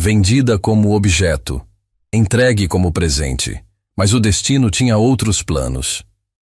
vendida como objeto, entregue como presente. Mas o destino tinha outros planos.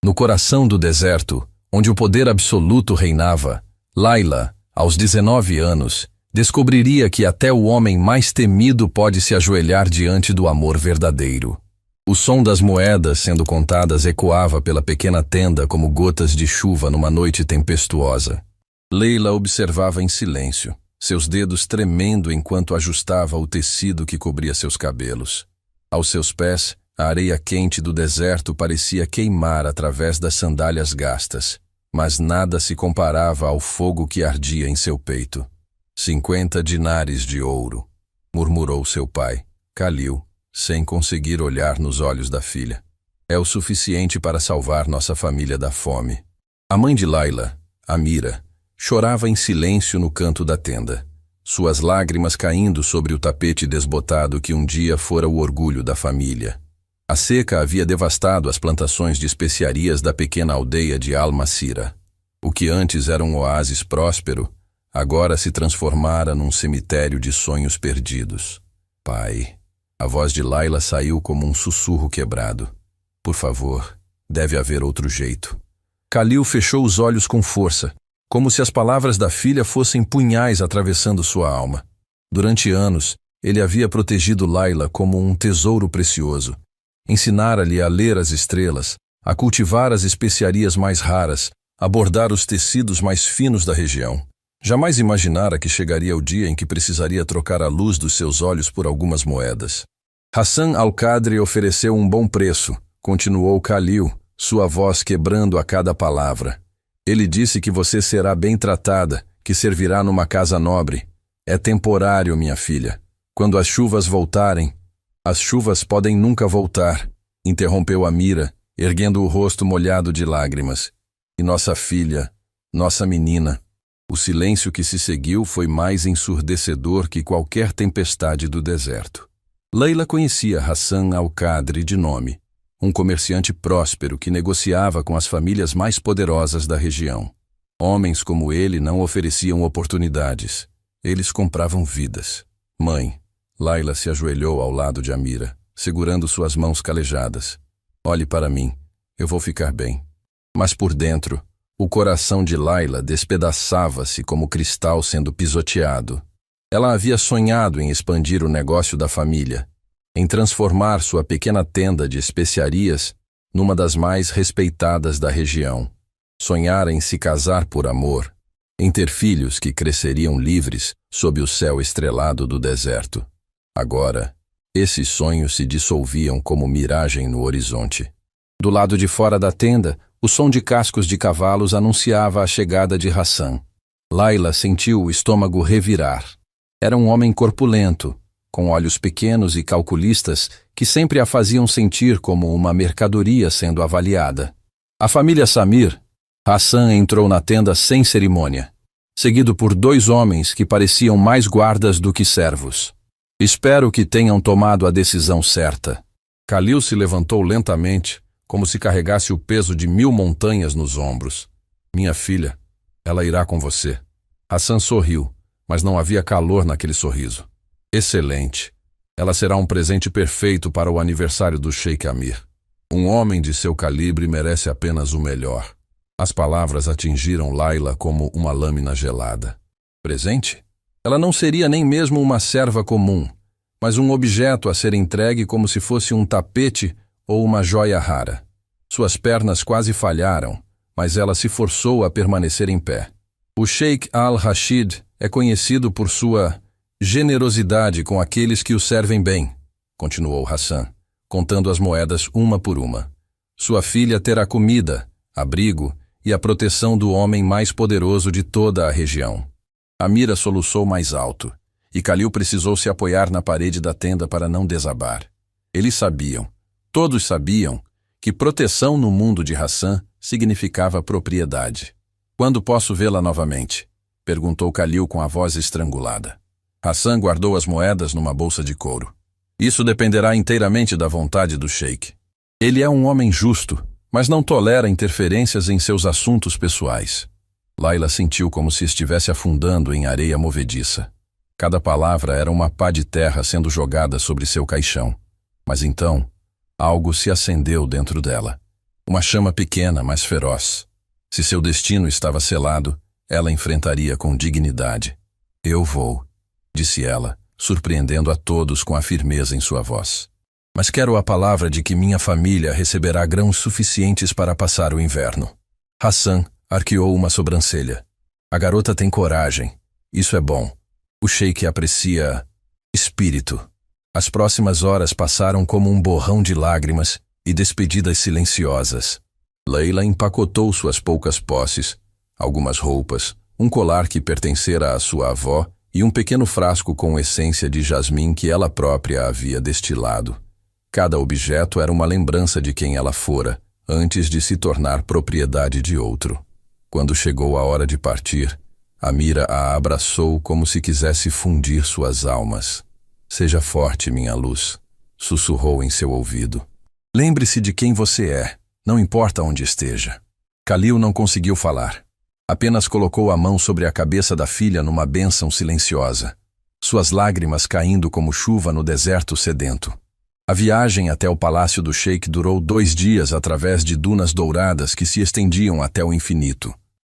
No coração do deserto, onde o poder absoluto reinava, Layla, aos 19 anos, descobriria que até o homem mais temido pode se ajoelhar diante do amor verdadeiro. O som das moedas sendo contadas ecoava pela pequena tenda como gotas de chuva numa noite tempestuosa. Layla observava em silêncio, seus dedos tremendo enquanto ajustava o tecido que cobria seus cabelos. Aos seus pés, a areia quente do deserto parecia queimar através das sandálias gastas, mas nada se comparava ao fogo que ardia em seu peito. 50 dinares de ouro, murmurou seu pai, Khalil, sem conseguir olhar nos olhos da filha. É o suficiente para salvar nossa família da fome. A mãe de Layla, Amira, chorava em silêncio no canto da tenda, suas lágrimas caindo sobre o tapete desbotado que um dia fora o orgulho da família. A seca havia devastado as plantações de especiarias da pequena aldeia de Al-Masira. O que antes era um oásis próspero, agora se transformara num cemitério de sonhos perdidos. Pai, a voz de Layla saiu como um sussurro quebrado. Por favor, deve haver outro jeito. Khalil fechou os olhos com força, como se as palavras da filha fossem punhais atravessando sua alma. Durante anos, ele havia protegido Layla como um tesouro precioso. Ensinara-lhe a ler as estrelas, a cultivar as especiarias mais raras, a bordar os tecidos mais finos da região. Jamais imaginara que chegaria o dia em que precisaria trocar a luz dos seus olhos por algumas moedas. Hassan al-Qadri ofereceu um bom preço, continuou Khalil, sua voz quebrando a cada palavra. Ele disse que você será bem tratada, que servirá numa casa nobre. É temporário, minha filha. Quando as chuvas voltarem... As chuvas podem nunca voltar, interrompeu Amira, erguendo o rosto molhado de lágrimas. E nossa filha, nossa menina... O silêncio que se seguiu foi mais ensurdecedor que qualquer tempestade do deserto. Layla conhecia Hassan al-Qadri de nome, um comerciante próspero que negociava com as famílias mais poderosas da região. Homens como ele não ofereciam oportunidades, eles compravam vidas. Mãe, Layla se ajoelhou ao lado de Amira, segurando suas mãos calejadas. Olhe para mim, eu vou ficar bem. Mas por dentro, o coração de Layla despedaçava-se como cristal sendo pisoteado. Ela havia sonhado em expandir o negócio da família, em transformar sua pequena tenda de especiarias numa das mais respeitadas da região. Sonhara em se casar por amor, em ter filhos que cresceriam livres sob o céu estrelado do deserto. Agora, esses sonhos se dissolviam como miragem no horizonte. Do lado de fora da tenda, o som de cascos de cavalos anunciava a chegada de Hassan. Layla sentiu o estômago revirar. Era um homem corpulento, com olhos pequenos e calculistas que sempre a faziam sentir como uma mercadoria sendo avaliada. A família Samir, Hassan entrou na tenda sem cerimônia, seguido por 2 homens que pareciam mais guardas do que servos. Espero que tenham tomado a decisão certa. Khalil se levantou lentamente, como se carregasse o peso de 1000 montanhas nos ombros. Minha filha, ela irá com você. Hassan sorriu, mas não havia calor naquele sorriso. Excelente. Ela será um presente perfeito para o aniversário do Sheikh Amir. Um homem de seu calibre merece apenas o melhor. As palavras atingiram Layla como uma lâmina gelada. Presente? Ela não seria nem mesmo uma serva comum, mas um objeto a ser entregue como se fosse um tapete ou uma joia rara. Suas pernas quase falharam, mas ela se forçou a permanecer em pé. O Sheikh al-Rashid é conhecido por sua generosidade com aqueles que o servem bem, continuou Hassan, contando as moedas uma por uma. Sua filha terá comida, abrigo e a proteção do homem mais poderoso de toda a região. Amira soluçou mais alto, e Khalil precisou se apoiar na parede da tenda para não desabar. Eles sabiam, todos sabiam, que proteção no mundo de Hassan significava propriedade. Quando posso vê-la novamente? Perguntou Khalil com a voz estrangulada. Hassan guardou as moedas numa bolsa de couro. Isso dependerá inteiramente da vontade do sheik. Ele é um homem justo, mas não tolera interferências em seus assuntos pessoais. Layla sentiu como se estivesse afundando em areia movediça. Cada palavra era uma pá de terra sendo jogada sobre seu caixão. Mas então, algo se acendeu dentro dela. Uma chama pequena, mas feroz. Se seu destino estava selado, ela enfrentaria com dignidade. Eu vou, disse ela, surpreendendo a todos com a firmeza em sua voz. Mas quero a palavra de que minha família receberá grãos suficientes para passar o inverno. Hassan arqueou uma sobrancelha. A garota tem coragem. Isso é bom. O sheik aprecia espírito. As próximas horas passaram como um borrão de lágrimas e despedidas silenciosas. Leila empacotou suas poucas posses, algumas roupas, um colar que pertencera à sua avó e um pequeno frasco com essência de jasmim que ela própria havia destilado. Cada objeto era uma lembrança de quem ela fora, antes de se tornar propriedade de outro. Quando chegou a hora de partir, Amira a abraçou como se quisesse fundir suas almas. Seja forte, minha luz, sussurrou em seu ouvido. Lembre-se de quem você é, não importa onde esteja. Khalil não conseguiu falar. Apenas colocou a mão sobre a cabeça da filha numa bênção silenciosa, suas lágrimas caindo como chuva no deserto sedento. A viagem até o palácio do sheik durou 2 dias através de dunas douradas que se estendiam até o infinito.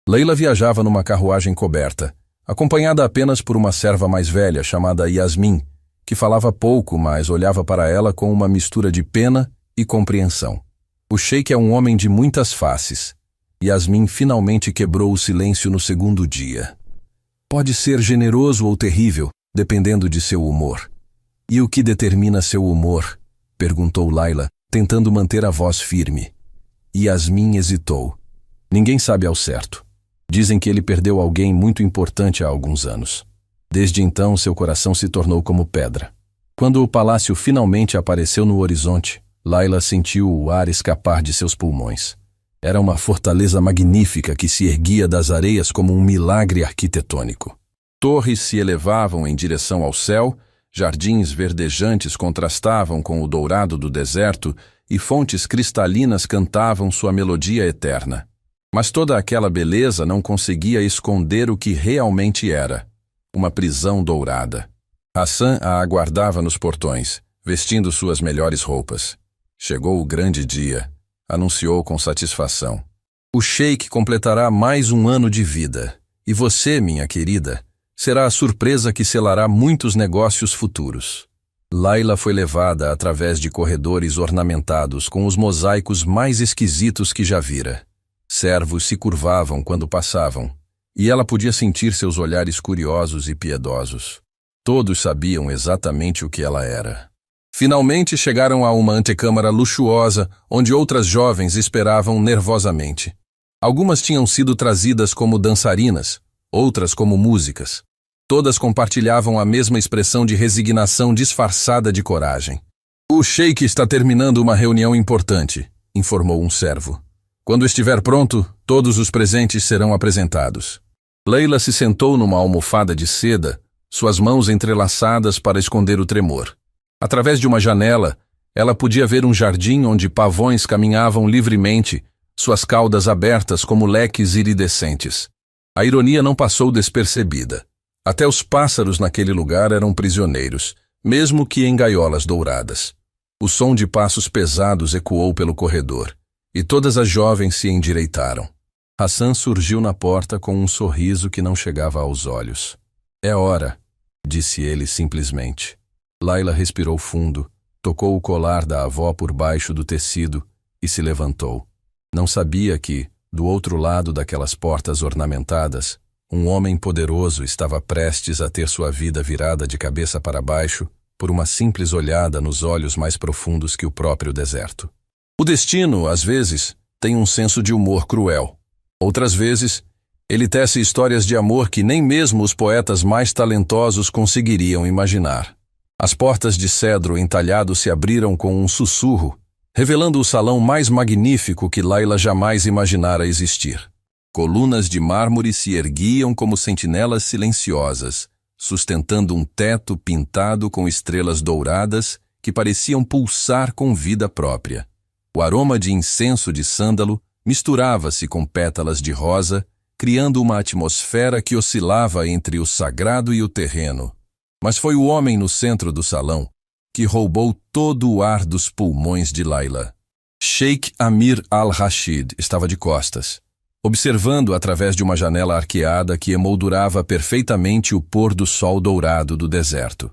Leila viajava numa carruagem coberta, acompanhada apenas por uma serva mais velha chamada Yasmin, que falava pouco, mas olhava para ela com uma mistura de pena e compreensão. O sheik é um homem de muitas faces. Yasmin finalmente quebrou o silêncio no 2º dia. Pode ser generoso ou terrível, dependendo de seu humor. E o que determina seu humor? Perguntou Laila, tentando manter a voz firme. Yasmin hesitou. Ninguém sabe ao certo. Dizem que ele perdeu alguém muito importante há alguns anos. Desde então, seu coração se tornou como pedra. Quando o palácio finalmente apareceu no horizonte, Laila sentiu o ar escapar de seus pulmões. Era uma fortaleza magnífica que se erguia das areias como um milagre arquitetônico. Torres se elevavam em direção ao céu, jardins verdejantes contrastavam com o dourado do deserto e fontes cristalinas cantavam sua melodia eterna. Mas toda aquela beleza não conseguia esconder o que realmente era, uma prisão dourada. Hassan a aguardava nos portões, vestindo suas melhores roupas. Chegou o grande dia, anunciou com satisfação. O sheik completará mais um ano de vida, e você, minha querida, será a surpresa que selará muitos negócios futuros. Laila foi levada através de corredores ornamentados com os mosaicos mais esquisitos que já vira. Servos se curvavam quando passavam, e ela podia sentir seus olhares curiosos e piedosos. Todos sabiam exatamente o que ela era. Finalmente chegaram a uma antecâmara luxuosa, onde outras jovens esperavam nervosamente. Algumas tinham sido trazidas como dançarinas, outras como músicas. Todas compartilhavam a mesma expressão de resignação disfarçada de coragem. O sheik está terminando uma reunião importante, informou um servo. Quando estiver pronto, todos os presentes serão apresentados. Leila se sentou numa almofada de seda, suas mãos entrelaçadas para esconder o tremor. Através de uma janela, ela podia ver um jardim onde pavões caminhavam livremente, suas caudas abertas como leques iridescentes. A ironia não passou despercebida. Até os pássaros naquele lugar eram prisioneiros, mesmo que em gaiolas douradas. O som de passos pesados ecoou pelo corredor, e todas as jovens se endireitaram. Hassan surgiu na porta com um sorriso que não chegava aos olhos. É hora, disse ele simplesmente. Laila respirou fundo, tocou o colar da avó por baixo do tecido e se levantou. Não sabia que, do outro lado daquelas portas ornamentadas, um homem poderoso estava prestes a ter sua vida virada de cabeça para baixo por uma simples olhada nos olhos mais profundos que o próprio deserto. O destino, às vezes, tem um senso de humor cruel. Outras vezes, ele tece histórias de amor que nem mesmo os poetas mais talentosos conseguiriam imaginar. As portas de cedro entalhado se abriram com um sussurro, revelando o salão mais magnífico que Laila jamais imaginara existir. Colunas de mármore se erguiam como sentinelas silenciosas, sustentando um teto pintado com estrelas douradas que pareciam pulsar com vida própria. O aroma de incenso de sândalo misturava-se com pétalas de rosa, criando uma atmosfera que oscilava entre o sagrado e o terreno, Mas foi o homem no centro do salão que roubou todo o ar dos pulmões de Laila. Sheikh Amir al-Rashid estava de costas, observando através de uma janela arqueada que emoldurava perfeitamente o pôr do sol dourado do deserto.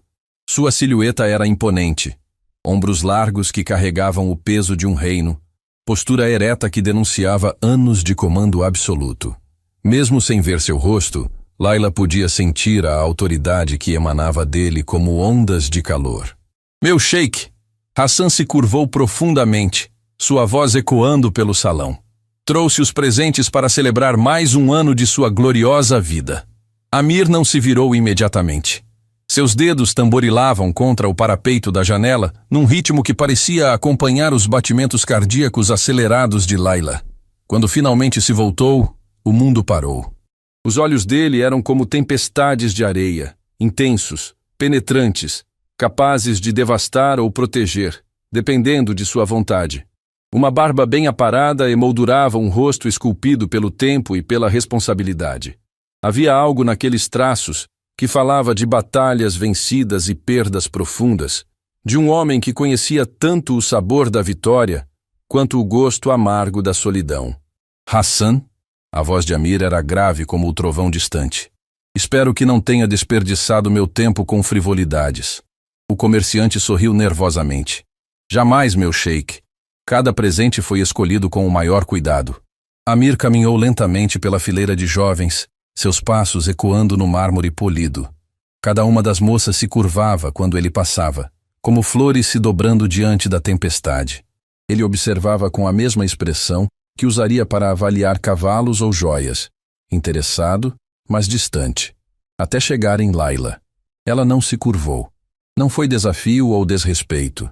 Sua silhueta era imponente, ombros largos que carregavam o peso de um reino, postura ereta que denunciava anos de comando absoluto. Mesmo sem ver seu rosto, Laila podia sentir a autoridade que emanava dele como ondas de calor. Meu sheik! Hassan se curvou profundamente, sua voz ecoando pelo salão. Trouxe os presentes para celebrar mais um ano de sua gloriosa vida. Amir não se virou imediatamente. Seus dedos tamborilavam contra o parapeito da janela, num ritmo que parecia acompanhar os batimentos cardíacos acelerados de Laila. Quando finalmente se voltou, o mundo parou. Os olhos dele eram como tempestades de areia, intensos, penetrantes, capazes de devastar ou proteger, dependendo de sua vontade. Uma barba bem aparada emoldurava um rosto esculpido pelo tempo e pela responsabilidade. Havia algo naqueles traços que falava de batalhas vencidas e perdas profundas, de um homem que conhecia tanto o sabor da vitória quanto o gosto amargo da solidão. Hassan? A voz de Amir era grave como o trovão distante. Espero que não tenha desperdiçado meu tempo com frivolidades. O comerciante sorriu nervosamente. Jamais, meu sheik. Cada presente foi escolhido com o maior cuidado. Amir caminhou lentamente pela fileira de jovens, seus passos ecoando no mármore polido. Cada uma das moças se curvava quando ele passava, como flores se dobrando diante da tempestade. Ele observava com a mesma expressão que usaria para avaliar cavalos ou joias, interessado, mas distante, até chegar em Laila. Ela não se curvou. Não foi desafio ou desrespeito.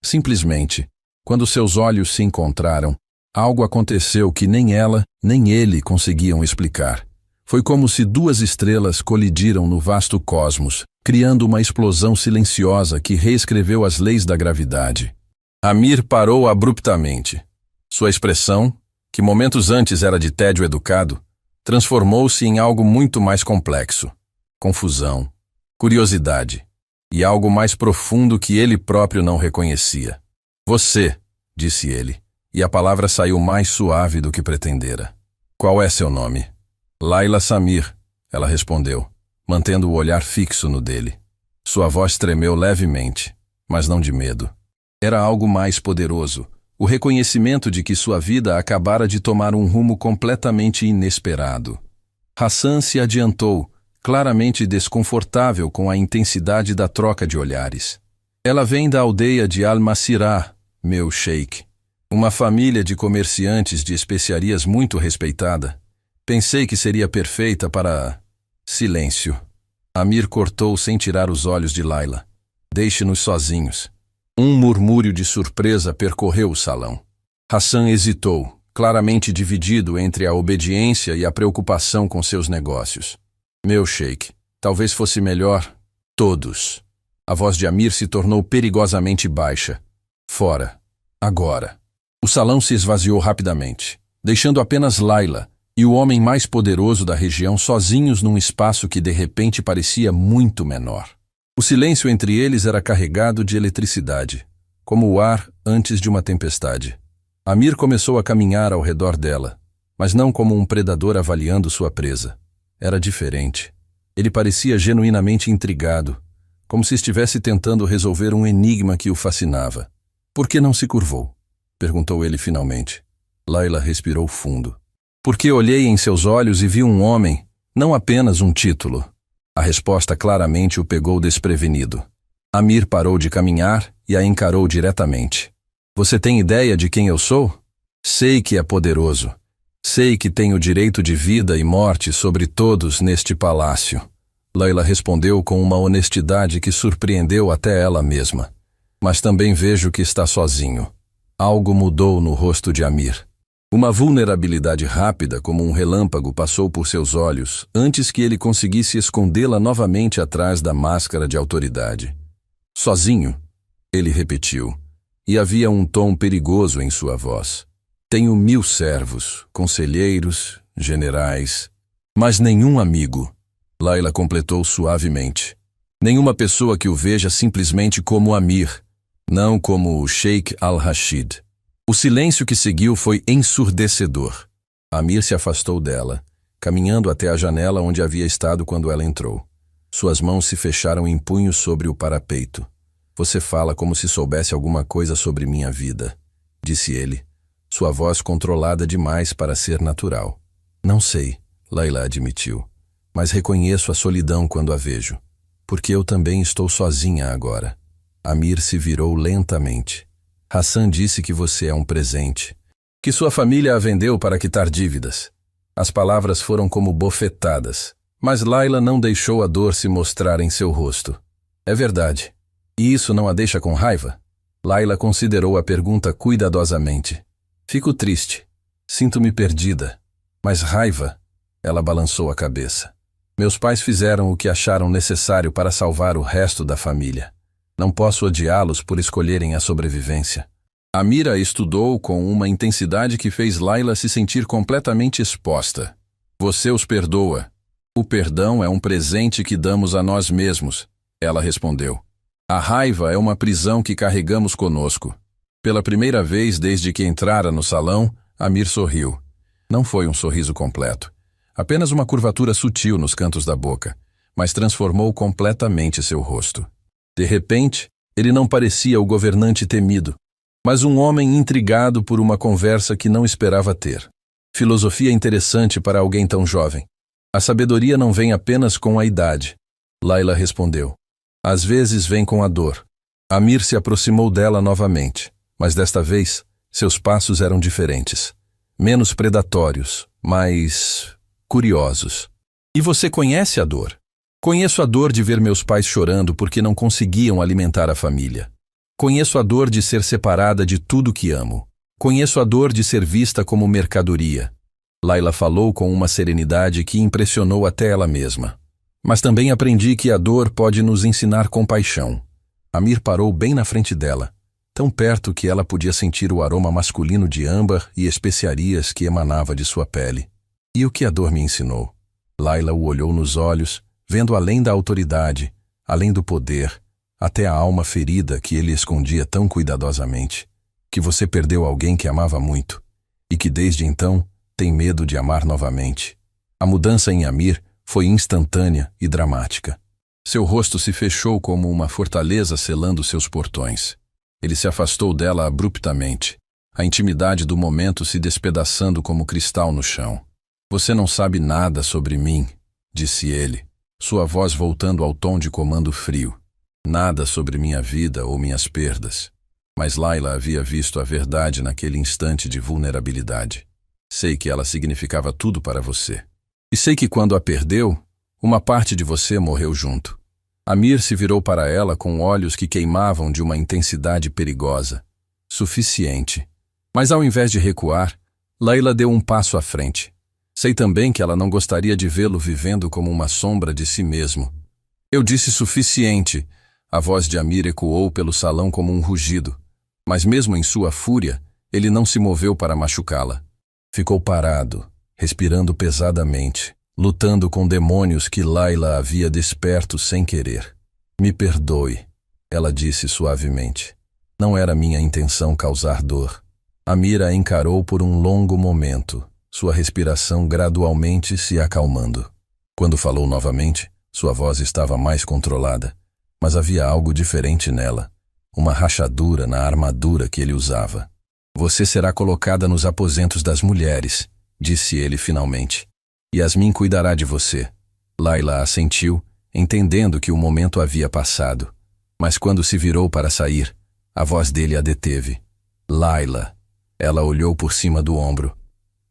Simplesmente, quando seus olhos se encontraram, algo aconteceu que nem ela, nem ele conseguiam explicar. Foi como se duas estrelas colidiram no vasto cosmos, criando uma explosão silenciosa que reescreveu as leis da gravidade. Amir parou abruptamente. Sua expressão, que momentos antes era de tédio educado, transformou-se em algo muito mais complexo. Confusão, curiosidade e algo mais profundo que ele próprio não reconhecia. Você, disse ele, e a palavra saiu mais suave do que pretendera. Qual é seu nome? Laila Samir, ela respondeu, mantendo o olhar fixo no dele. Sua voz tremeu levemente, mas não de medo. Era algo mais poderoso, o reconhecimento de que sua vida acabara de tomar um rumo completamente inesperado. Hassan se adiantou, claramente desconfortável com a intensidade da troca de olhares. Ela vem da aldeia de Al-Masirah, meu sheik. Uma família de comerciantes de especiarias muito respeitada. Pensei que seria perfeita para... Silêncio. Amir cortou sem tirar os olhos de Laila. Deixe-nos sozinhos. Um murmúrio de surpresa percorreu o salão. Hassan hesitou, claramente dividido entre a obediência e a preocupação com seus negócios. Meu sheik, talvez fosse melhor... Todos. A voz de Amir se tornou perigosamente baixa. Fora. Agora. O salão se esvaziou rapidamente, deixando apenas Laila e o homem mais poderoso da região sozinhos num espaço que de repente parecia muito menor. O silêncio entre eles era carregado de eletricidade, como o ar antes de uma tempestade. Amir começou a caminhar ao redor dela, mas não como um predador avaliando sua presa. Era diferente. Ele parecia genuinamente intrigado, como se estivesse tentando resolver um enigma que o fascinava. Por que não se curvou? Perguntou ele finalmente. Laila respirou fundo. Porque olhei em seus olhos e vi um homem, não apenas um título. A resposta claramente o pegou desprevenido. Amir parou de caminhar e a encarou diretamente. Você tem ideia de quem eu sou? Sei que é poderoso. Sei que tenho direito de vida e morte sobre todos neste palácio. Laila respondeu com uma honestidade que surpreendeu até ela mesma. Mas também vejo que está sozinho. Algo mudou no rosto de Amir. Uma vulnerabilidade rápida como um relâmpago passou por seus olhos antes que ele conseguisse escondê-la novamente atrás da máscara de autoridade. Sozinho, ele repetiu, e havia um tom perigoso em sua voz. Tenho 1000 servos, conselheiros, generais, mas nenhum amigo. Laila completou suavemente. Nenhuma pessoa que o veja simplesmente como Amir, não como o Sheikh al-Rashid. O silêncio que seguiu foi ensurdecedor. Amir se afastou dela, caminhando até a janela onde havia estado quando ela entrou. Suas mãos se fecharam em punhos sobre o parapeito. Você fala como se soubesse alguma coisa sobre minha vida, disse ele, sua voz controlada demais para ser natural. Não sei, Layla admitiu, mas reconheço a solidão quando a vejo, porque eu também estou sozinha agora. Amir se virou lentamente. Hassan disse que você é um presente, que sua família a vendeu para quitar dívidas. As palavras foram como bofetadas, mas Layla não deixou a dor se mostrar em seu rosto. É verdade. E isso não a deixa com raiva? Layla considerou a pergunta cuidadosamente. Fico triste. Sinto-me perdida. Mas raiva? Ela balançou a cabeça. Meus pais fizeram o que acharam necessário para salvar o resto da família. Não posso odiá-los por escolherem a sobrevivência. Amira estudou com uma intensidade que fez Layla se sentir completamente exposta. Você os perdoa. O perdão é um presente que damos a nós mesmos, ela respondeu. A raiva é uma prisão que carregamos conosco. Pela primeira vez desde que entrara no salão, Amir sorriu. Não foi um sorriso completo. Apenas uma curvatura sutil nos cantos da boca, mas transformou completamente seu rosto. De repente, ele não parecia o governante temido, mas um homem intrigado por uma conversa que não esperava ter. Filosofia interessante para alguém tão jovem. A sabedoria não vem apenas com a idade. Layla respondeu. Às vezes vem com a dor. Amir se aproximou dela novamente, mas desta vez, seus passos eram diferentes. Menos predatórios, mais curiosos. E você conhece a dor? Conheço a dor de ver meus pais chorando porque não conseguiam alimentar a família. Conheço a dor de ser separada de tudo que amo. Conheço a dor de ser vista como mercadoria. Layla falou com uma serenidade que impressionou até ela mesma. Mas também aprendi que a dor pode nos ensinar compaixão. Amir parou bem na frente dela, tão perto que ela podia sentir o aroma masculino de âmbar e especiarias que emanava de sua pele. E o que a dor me ensinou? Layla o olhou nos olhos, vendo além da autoridade, além do poder, até a alma ferida que ele escondia tão cuidadosamente, que você perdeu alguém que amava muito, e que desde então tem medo de amar novamente. A mudança em Amir foi instantânea e dramática. Seu rosto se fechou como uma fortaleza selando seus portões. Ele se afastou dela abruptamente, a intimidade do momento se despedaçando como cristal no chão. Você não sabe nada sobre mim, disse ele, sua voz voltando ao tom de comando frio. Nada sobre minha vida ou minhas perdas. Mas Layla havia visto a verdade naquele instante de vulnerabilidade. Sei que ela significava tudo para você. E sei que quando a perdeu, uma parte de você morreu junto. Amir se virou para ela com olhos que queimavam de uma intensidade perigosa. Suficiente. Mas ao invés de recuar, Layla deu um passo à frente. Sei também que ela não gostaria de vê-lo vivendo como uma sombra de si mesmo. Eu disse suficiente. A voz de Amir ecoou pelo salão como um rugido. Mas mesmo em sua fúria, ele não se moveu para machucá-la. Ficou parado, respirando pesadamente, lutando com demônios que Layla havia desperto sem querer. Me perdoe, ela disse suavemente. Não era minha intenção causar dor. Amir a encarou por um longo momento, sua respiração gradualmente se acalmando. Quando falou novamente, sua voz estava mais controlada, mas havia algo diferente nela, uma rachadura na armadura que ele usava. Você será colocada nos aposentos das mulheres, disse ele finalmente. Yasmin cuidará de você. Layla assentiu, entendendo que o momento havia passado. Mas quando se virou para sair, a voz dele a deteve. Layla. Ela olhou por cima do ombro.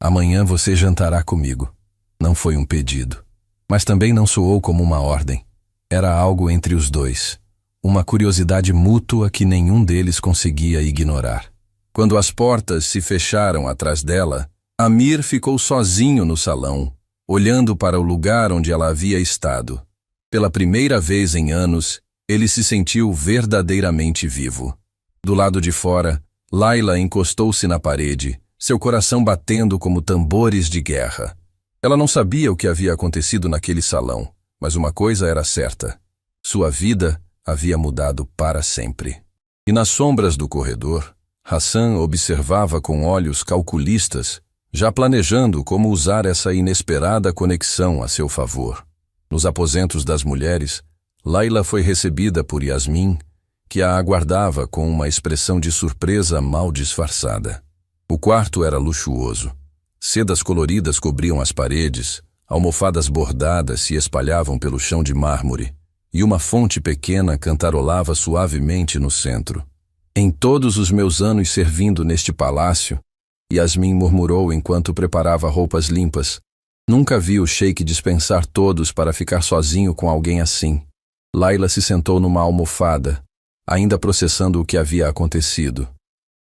Amanhã você jantará comigo. Não foi um pedido. Mas também não soou como uma ordem. Era algo entre os dois. Uma curiosidade mútua que nenhum deles conseguia ignorar. Quando as portas se fecharam atrás dela, Amir ficou sozinho no salão, olhando para o lugar onde ela havia estado. Pela primeira vez em anos, ele se sentiu verdadeiramente vivo. Do lado de fora, Layla encostou-se na parede, seu coração batendo como tambores de guerra. Ela não sabia o que havia acontecido naquele salão, mas uma coisa era certa. Sua vida havia mudado para sempre. E nas sombras do corredor, Hassan observava com olhos calculistas, já planejando como usar essa inesperada conexão a seu favor. Nos aposentos das mulheres, Laila foi recebida por Yasmin, que a aguardava com uma expressão de surpresa mal disfarçada. O quarto era luxuoso. Sedas coloridas cobriam as paredes, almofadas bordadas se espalhavam pelo chão de mármore, e uma fonte pequena cantarolava suavemente no centro. Em todos os meus anos servindo neste palácio, Yasmin murmurou enquanto preparava roupas limpas, nunca vi o sheik dispensar todos para ficar sozinho com alguém assim. Laila se sentou numa almofada, ainda processando o que havia acontecido.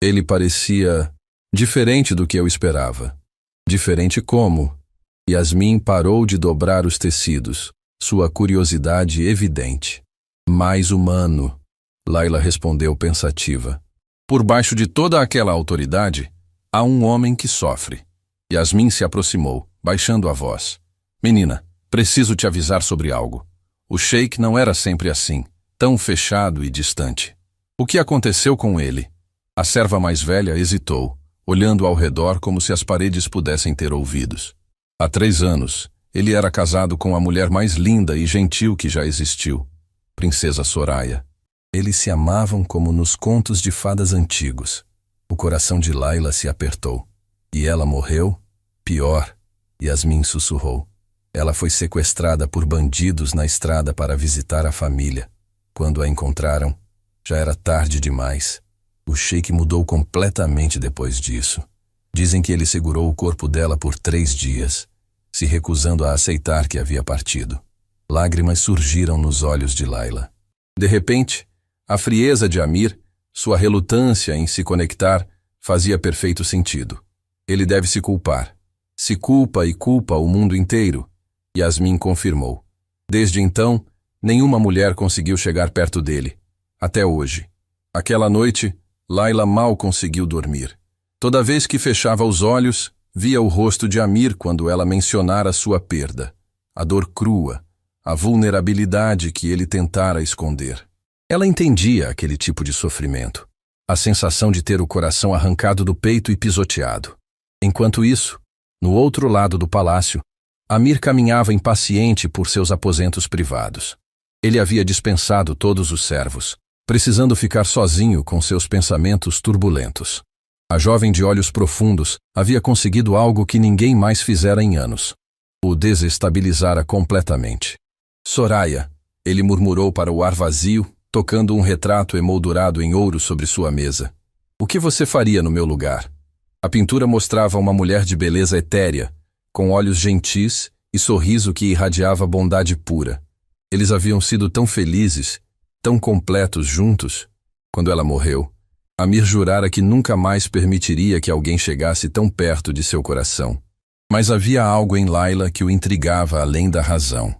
Ele parecia diferente do que eu esperava. Diferente como? Yasmin parou de dobrar os tecidos, sua curiosidade evidente. Mais humano, Laila respondeu pensativa. Por baixo de toda aquela autoridade, há um homem que sofre. Yasmin se aproximou, baixando a voz. Menina, preciso te avisar sobre algo. O sheik não era sempre assim, tão fechado e distante. O que aconteceu com ele? A serva mais velha hesitou, olhando ao redor como se as paredes pudessem ter ouvidos. Há 3 anos, ele era casado com a mulher mais linda e gentil que já existiu, Princesa Soraya. Eles se amavam como nos contos de fadas antigos. O coração de Laila se apertou. E ela morreu? Pior, Yasmin sussurrou. Ela foi sequestrada por bandidos na estrada para visitar a família. Quando a encontraram, já era tarde demais. O sheik mudou completamente depois disso. Dizem que ele segurou o corpo dela por 3 dias, se recusando a aceitar que havia partido. Lágrimas surgiram nos olhos de Laila. De repente, a frieza de Amir, sua relutância em se conectar, fazia perfeito sentido. Ele deve se culpar. Se culpa e culpa o mundo inteiro. Yasmin confirmou. Desde então, nenhuma mulher conseguiu chegar perto dele. Até hoje. Aquela noite, Laila mal conseguiu dormir. Toda vez que fechava os olhos, via o rosto de Amir quando ela mencionara sua perda. A dor crua, a vulnerabilidade que ele tentara esconder. Ela entendia aquele tipo de sofrimento. A sensação de ter o coração arrancado do peito e pisoteado. Enquanto isso, no outro lado do palácio, Amir caminhava impaciente por seus aposentos privados. Ele havia dispensado todos os servos, precisando ficar sozinho com seus pensamentos turbulentos. A jovem de olhos profundos havia conseguido algo que ninguém mais fizera em anos. O desestabilizara completamente. Soraya, ele murmurou para o ar vazio, tocando um retrato emoldurado em ouro sobre sua mesa. O que você faria no meu lugar? A pintura mostrava uma mulher de beleza etérea, com olhos gentis e sorriso que irradiava bondade pura. Eles haviam sido tão felizes, tão completos juntos. Quando ela morreu, Amir jurara que nunca mais permitiria que alguém chegasse tão perto de seu coração. Mas havia algo em Laila que o intrigava além da razão.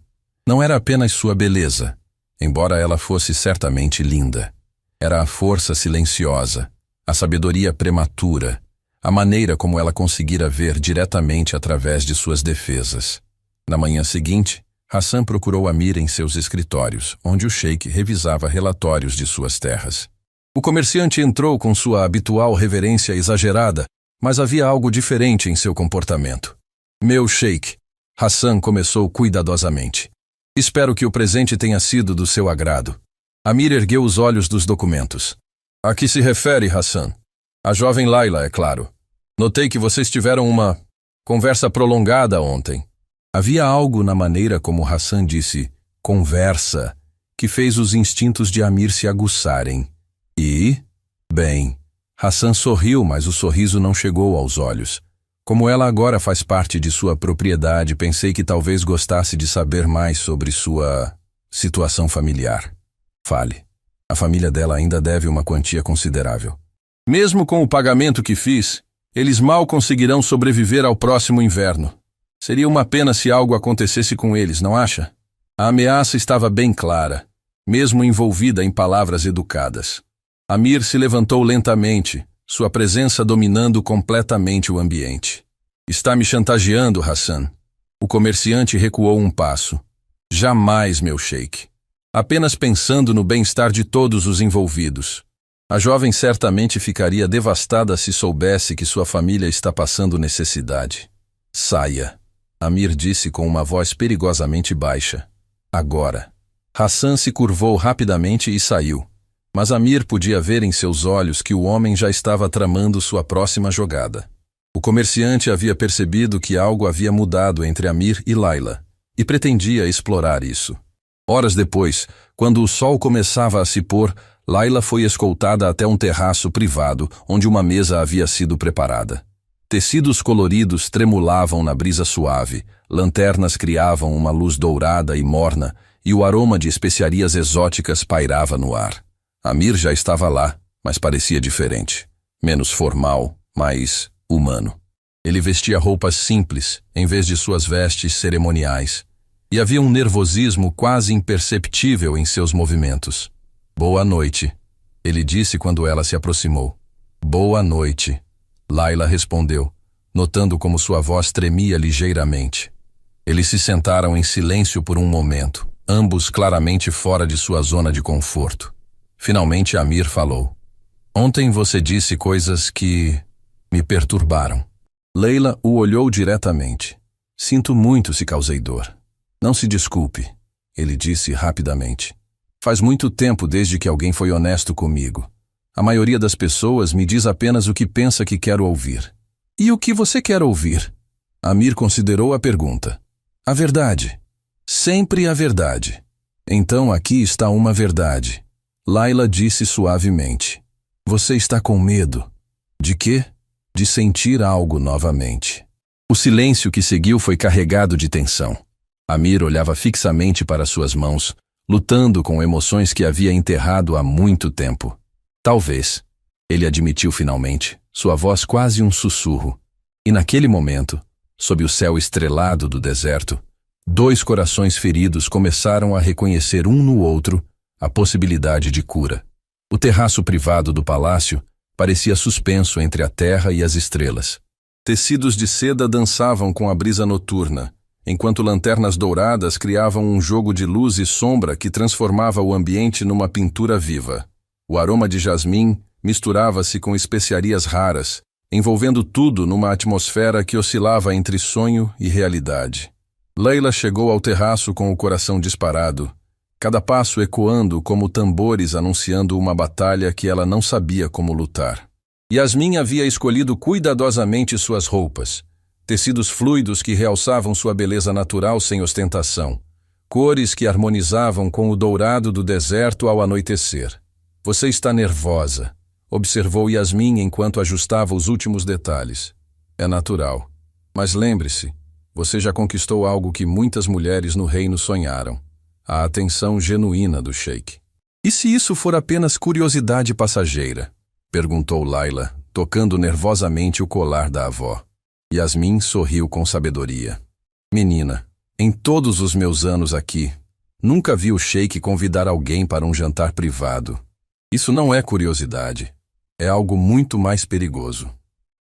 Não era apenas sua beleza, embora ela fosse certamente linda. Era a força silenciosa, a sabedoria prematura, a maneira como ela conseguira ver diretamente através de suas defesas. Na manhã seguinte, Hassan procurou Amir em seus escritórios, onde o sheik revisava relatórios de suas terras. O comerciante entrou com sua habitual reverência exagerada, mas havia algo diferente em seu comportamento. Meu sheik, Hassan começou cuidadosamente. Espero que o presente tenha sido do seu agrado. Amir ergueu os olhos dos documentos. A que se refere, Hassan? A jovem Laila, é claro. Notei que vocês tiveram uma conversa prolongada ontem. Havia algo na maneira como Hassan disse conversa que fez os instintos de Amir se aguçarem. E, bem, Hassan sorriu, mas o sorriso não chegou aos olhos. Como ela agora faz parte de sua propriedade, pensei que talvez gostasse de saber mais sobre sua situação familiar. Fale. A família dela ainda deve uma quantia considerável. Mesmo com o pagamento que fiz, eles mal conseguirão sobreviver ao próximo inverno. Seria uma pena se algo acontecesse com eles, não acha? A ameaça estava bem clara, mesmo envolvida em palavras educadas. Amir se levantou lentamente, sua presença dominando completamente o ambiente. Está me chantageando, Hassan. O comerciante recuou um passo. Jamais, meu sheik. apenas pensando no bem-estar de todos os envolvidos. A jovem certamente ficaria devastada se soubesse que sua família está passando necessidade. Saia, Amir disse com uma voz perigosamente baixa. Agora. Hassan se curvou rapidamente e saiu. Mas Amir podia ver em seus olhos que o homem já estava tramando sua próxima jogada. O comerciante havia percebido que algo havia mudado entre Amir e Layla, e pretendia explorar isso. Horas depois, quando o sol começava a se pôr, Layla foi escoltada até um terraço privado, onde uma mesa havia sido preparada. Tecidos coloridos tremulavam na brisa suave, lanternas criavam uma luz dourada e morna, e o aroma de especiarias exóticas pairava no ar. Amir já estava lá, mas parecia diferente. Menos formal, mais humano. Ele vestia roupas simples, em vez de suas vestes cerimoniais, e havia um nervosismo quase imperceptível em seus movimentos. Boa noite, ele disse quando ela se aproximou. Boa noite, Layla respondeu, notando como sua voz tremia ligeiramente. Eles se sentaram em silêncio por um momento, ambos claramente fora de sua zona de conforto. Finalmente Amir falou. Ontem você disse coisas que me perturbaram. Layla o olhou diretamente. Sinto muito se causei dor. Não se desculpe, ele disse rapidamente. Faz muito tempo desde que alguém foi honesto comigo. A maioria das pessoas me diz apenas o que pensa que quero ouvir. E o que você quer ouvir? Amir considerou a pergunta. A verdade. Sempre a verdade. Então aqui está uma verdade. Layla disse suavemente. Você está com medo. De quê? De sentir algo novamente. O silêncio que seguiu foi carregado de tensão. Amir olhava fixamente para suas mãos, lutando com emoções que havia enterrado há muito tempo. Talvez, ele admitiu finalmente, sua voz quase um sussurro. E naquele momento, sob o céu estrelado do deserto, dois corações feridos começaram a reconhecer um no outro a possibilidade de cura. O terraço privado do palácio parecia suspenso entre a terra e as estrelas. Tecidos de seda dançavam com a brisa noturna, enquanto lanternas douradas criavam um jogo de luz e sombra que transformava o ambiente numa pintura viva. O aroma de jasmim misturava-se com especiarias raras, envolvendo tudo numa atmosfera que oscilava entre sonho e realidade. Layla chegou ao terraço com o coração disparado, cada passo ecoando como tambores anunciando uma batalha que ela não sabia como lutar. Yasmin havia escolhido cuidadosamente suas roupas, tecidos fluidos que realçavam sua beleza natural sem ostentação, cores que harmonizavam com o dourado do deserto ao anoitecer. Você está nervosa, observou Yasmin enquanto ajustava os últimos detalhes. É natural. Mas lembre-se, você já conquistou algo que muitas mulheres no reino sonharam. A atenção genuína do sheik. E se isso for apenas curiosidade passageira? Perguntou Layla, tocando nervosamente o colar da avó. Yasmin sorriu com sabedoria. Menina, em todos os meus anos aqui, nunca vi o sheik convidar alguém para um jantar privado. Isso não é curiosidade. É algo muito mais perigoso.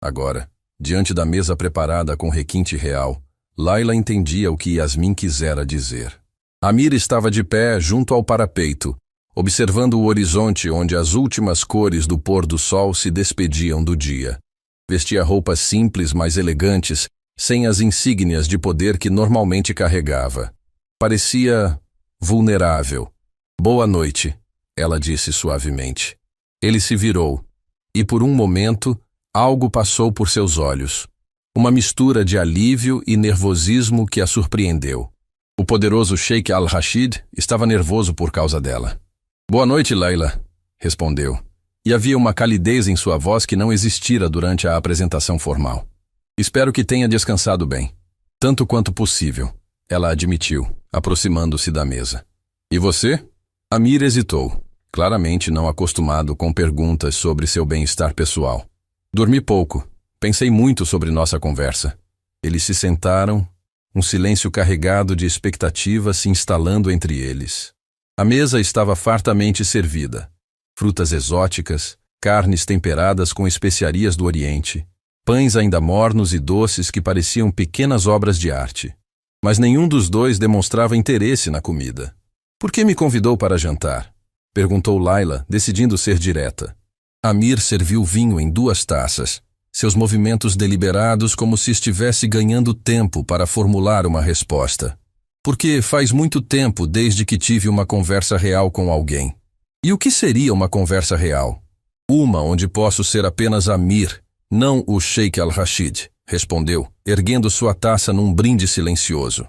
Agora, diante da mesa preparada com requinte real, Layla entendia o que Yasmin quisera dizer. Amir estava de pé junto ao parapeito, observando o horizonte onde as últimas cores do pôr do sol se despediam do dia. Vestia roupas simples, mas elegantes, sem as insígnias de poder que normalmente carregava. Parecia vulnerável. Boa noite, ela disse suavemente. Ele se virou, e por um momento, algo passou por seus olhos. Uma mistura de alívio e nervosismo que a surpreendeu. O poderoso Sheik Al-Rashid estava nervoso por causa dela. Boa noite, Layla, respondeu. E havia uma calidez em sua voz que não existira durante a apresentação formal. Espero que tenha descansado bem. Tanto quanto possível, ela admitiu, aproximando-se da mesa. E você? Amir hesitou, claramente não acostumado com perguntas sobre seu bem-estar pessoal. Dormi pouco. Pensei muito sobre nossa conversa. Eles se sentaram, um silêncio carregado de expectativa se instalando entre eles. A mesa estava fartamente servida. Frutas exóticas, carnes temperadas com especiarias do Oriente, pães ainda mornos e doces que pareciam pequenas obras de arte. Mas nenhum dos dois demonstrava interesse na comida. Por que me convidou para jantar? Perguntou Layla, decidindo ser direta. Amir serviu vinho em 2 taças, seus movimentos deliberados como se estivesse ganhando tempo para formular uma resposta. Porque faz muito tempo desde que tive uma conversa real com alguém. E o que seria uma conversa real? Uma onde posso ser apenas Amir, não o Sheikh Al-Rashid, respondeu, erguendo sua taça num brinde silencioso.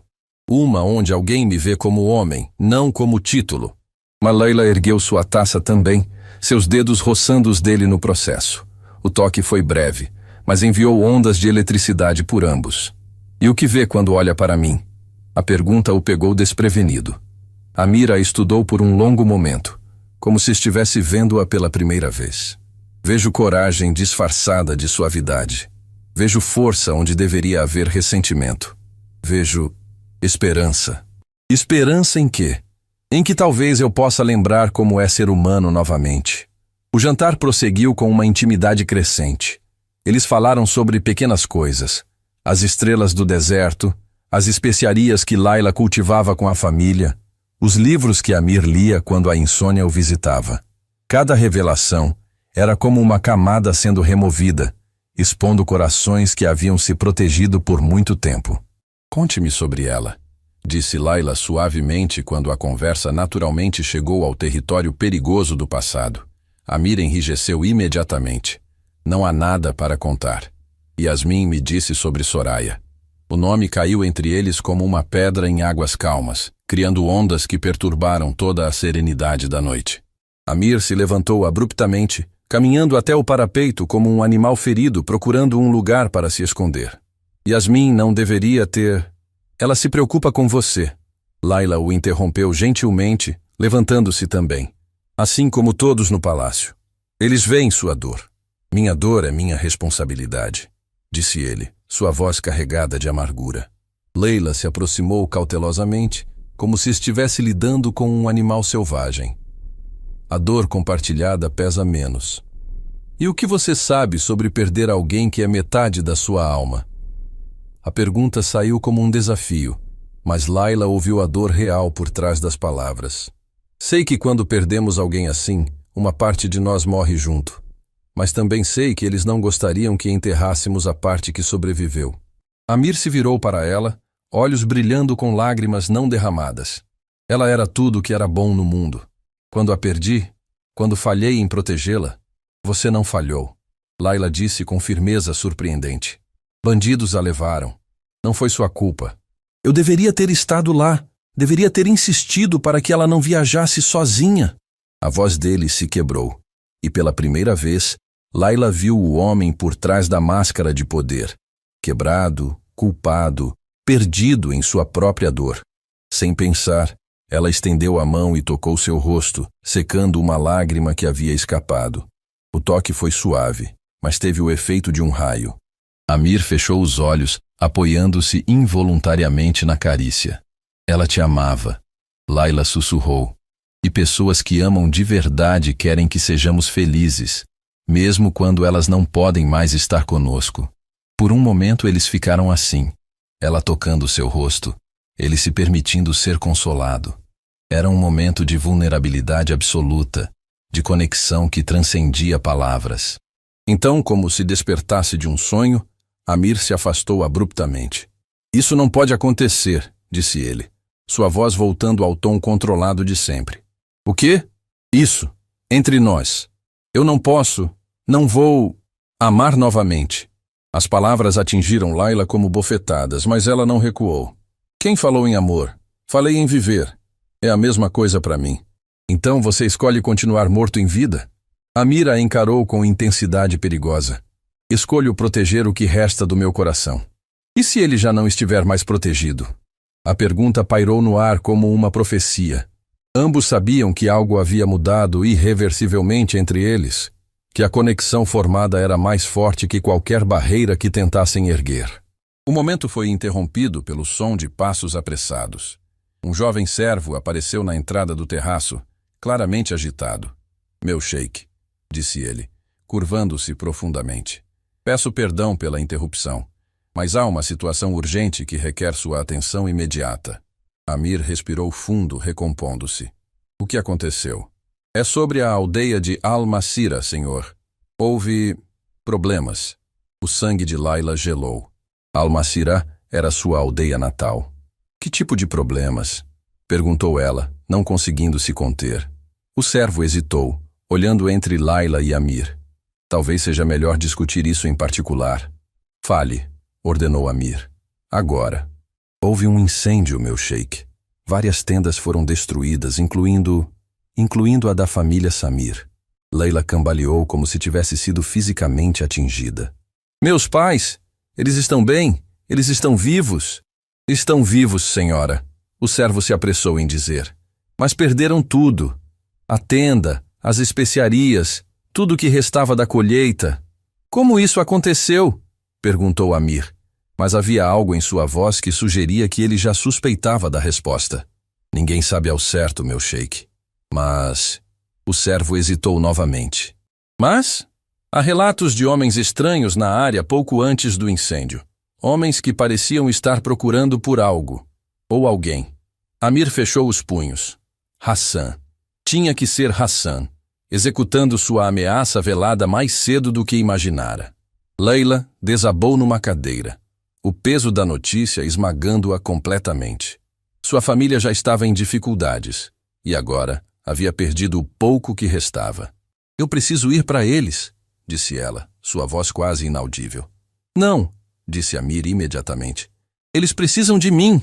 Uma onde alguém me vê como homem, não como título. Layla ergueu sua taça também, seus dedos roçando os dele no processo. O toque foi breve, mas enviou ondas de eletricidade por ambos. E o que vê quando olha para mim? A pergunta o pegou desprevenido. Amir a estudou por um longo momento, como se estivesse vendo-a pela primeira vez. Vejo coragem disfarçada de suavidade. Vejo força onde deveria haver ressentimento. Vejo esperança. Esperança em quê? Em que talvez eu possa lembrar como é ser humano novamente. O jantar prosseguiu com uma intimidade crescente. Eles falaram sobre pequenas coisas, as estrelas do deserto, as especiarias que Layla cultivava com a família, os livros que Amir lia quando a insônia o visitava. Cada revelação era como uma camada sendo removida, expondo corações que haviam se protegido por muito tempo. Conte-me sobre ela, disse Layla suavemente quando a conversa naturalmente chegou ao território perigoso do passado. Amir enrijeceu imediatamente. Não há nada para contar. Yasmin me disse sobre Soraya. O nome caiu entre eles como uma pedra em águas calmas, criando ondas que perturbaram toda a serenidade da noite. Amir se levantou abruptamente, caminhando até o parapeito como um animal ferido procurando um lugar para se esconder. Yasmin não deveria ter... Ela se preocupa com você. Layla o interrompeu gentilmente, levantando-se também. Assim como todos no palácio. Eles veem sua dor. Minha dor é minha responsabilidade, disse ele, sua voz carregada de amargura. Layla se aproximou cautelosamente, como se estivesse lidando com um animal selvagem. A dor compartilhada pesa menos. E o que você sabe sobre perder alguém que é metade da sua alma? A pergunta saiu como um desafio, mas Layla ouviu a dor real por trás das palavras. Sei que quando perdemos alguém assim, uma parte de nós morre junto. Mas também sei que eles não gostariam que enterrássemos a parte que sobreviveu. Amir se virou para ela, olhos brilhando com lágrimas não derramadas. Ela era tudo o que era bom no mundo. Quando a perdi, quando falhei em protegê-la, você não falhou. Layla disse com firmeza surpreendente. Bandidos a levaram. Não foi sua culpa. Eu deveria ter estado lá. Deveria ter insistido para que ela não viajasse sozinha. A voz dele se quebrou. E pela primeira vez, Layla viu o homem por trás da máscara de poder. Quebrado, culpado, perdido em sua própria dor. Sem pensar, ela estendeu a mão e tocou seu rosto, secando uma lágrima que havia escapado. O toque foi suave, mas teve o efeito de um raio. Amir fechou os olhos, apoiando-se involuntariamente na carícia. Ela te amava. Layla sussurrou. E pessoas que amam de verdade querem que sejamos felizes, mesmo quando elas não podem mais estar conosco. Por um momento eles ficaram assim, ela tocando seu rosto, ele se permitindo ser consolado. Era um momento de vulnerabilidade absoluta, de conexão que transcendia palavras. Então, como se despertasse de um sonho, Amir se afastou abruptamente. Isso não pode acontecer, disse ele, sua voz voltando ao tom controlado de sempre. O quê? Isso, entre nós. Eu não posso, não vou amar novamente. As palavras atingiram Layla como bofetadas, mas ela não recuou. Quem falou em amor? Falei em viver. É a mesma coisa para mim. Então você escolhe continuar morto em vida? Amir a encarou com intensidade perigosa. Escolho proteger o que resta do meu coração. E se ele já não estiver mais protegido? A pergunta pairou no ar como uma profecia. Ambos sabiam que algo havia mudado irreversivelmente entre eles, que a conexão formada era mais forte que qualquer barreira que tentassem erguer. O momento foi interrompido pelo som de passos apressados. Um jovem servo apareceu na entrada do terraço, claramente agitado. Meu sheik, disse ele, curvando-se profundamente. Peço perdão pela interrupção, mas há uma situação urgente que requer sua atenção imediata. Amir respirou fundo, recompondo-se. O que aconteceu? É sobre a aldeia de Al-Masira, senhor. Houve problemas. O sangue de Layla gelou. Al-Masira era sua aldeia natal. Que tipo de problemas? Perguntou ela, não conseguindo se conter. O servo hesitou, olhando entre Layla e Amir. Talvez seja melhor discutir isso em particular. Fale, ordenou Amir. Agora. Houve um incêndio, meu sheik. Várias tendas foram destruídas, incluindo a da família Samir. Layla cambaleou como se tivesse sido fisicamente atingida. Meus pais? Eles estão bem? Eles estão vivos? Estão vivos, senhora. O servo se apressou em dizer. Mas perderam tudo. A tenda, as especiarias, tudo o que restava da colheita. Como isso aconteceu? Perguntou Amir. Mas havia algo em sua voz que sugeria que ele já suspeitava da resposta. Ninguém sabe ao certo, meu sheik. Mas... O servo hesitou novamente. Mas? Há relatos de homens estranhos na área pouco antes do incêndio. Homens que pareciam estar procurando por algo. Ou alguém. Amir fechou os punhos. Hassan. Tinha que ser Hassan, executando sua ameaça velada mais cedo do que imaginara. Layla desabou numa cadeira. O peso da notícia esmagando-a completamente. Sua família já estava em dificuldades, e agora havia perdido o pouco que restava. Eu preciso ir para eles, disse ela, sua voz quase inaudível. Não, disse Amir imediatamente. Eles precisam de mim.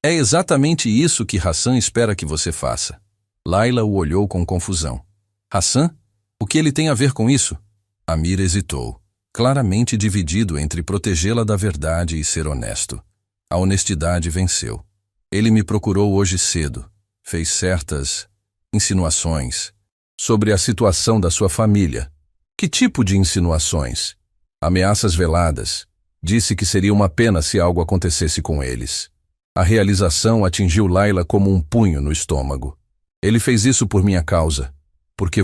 É exatamente isso que Hassan espera que você faça. Layla o olhou com confusão. Hassan? O que ele tem a ver com isso? Amir hesitou, claramente dividido entre protegê-la da verdade e ser honesto. A honestidade venceu. Ele me procurou hoje cedo. Fez certas insinuações sobre a situação da sua família. Que tipo de insinuações? Ameaças veladas. Disse que seria uma pena se algo acontecesse com eles. A realização atingiu Layla como um punho no estômago. Ele fez isso por minha causa. Porque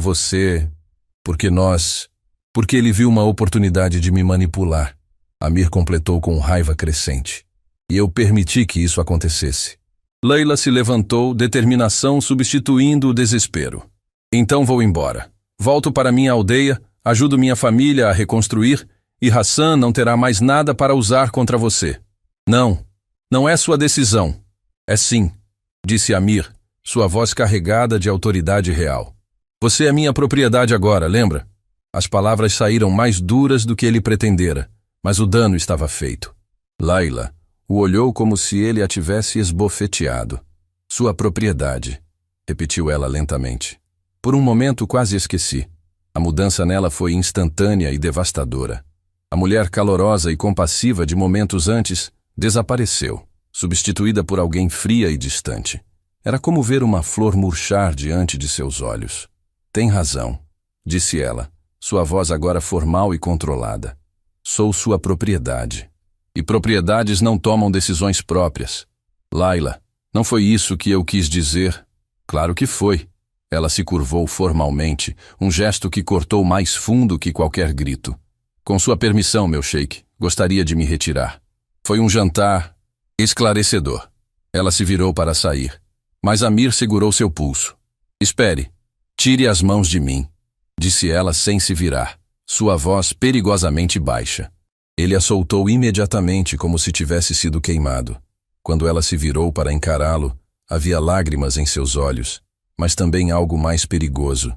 ele viu uma oportunidade de me manipular. Amir completou com raiva crescente. E eu permiti que isso acontecesse. Layla se levantou, determinação substituindo o desespero. Então vou embora. Volto para minha aldeia, ajudo minha família a reconstruir, e Hassan não terá mais nada para usar contra você. Não é sua decisão. É sim, disse Amir, sua voz carregada de autoridade real. Você é minha propriedade agora, lembra? As palavras saíram mais duras do que ele pretendera, mas o dano estava feito. Layla o olhou como se ele a tivesse esbofeteado. Sua propriedade, repetiu ela lentamente. Por um momento quase esqueci. A mudança nela foi instantânea e devastadora. A mulher calorosa e compassiva de momentos antes desapareceu, substituída por alguém fria e distante. Era como ver uma flor murchar diante de seus olhos. Tem razão, disse ela, sua voz agora formal e controlada. Sou sua propriedade. E propriedades não tomam decisões próprias. Layla, não foi isso que eu quis dizer. Claro que foi. Ela se curvou formalmente, um gesto que cortou mais fundo que qualquer grito. Com sua permissão, meu sheik, gostaria de me retirar. Foi um jantar esclarecedor. Ela se virou para sair, mas Amir segurou seu pulso. Espere, tire as mãos de mim, disse ela sem se virar, sua voz perigosamente baixa. Ele a soltou imediatamente como se tivesse sido queimado. Quando ela se virou para encará-lo, havia lágrimas em seus olhos, mas também algo mais perigoso.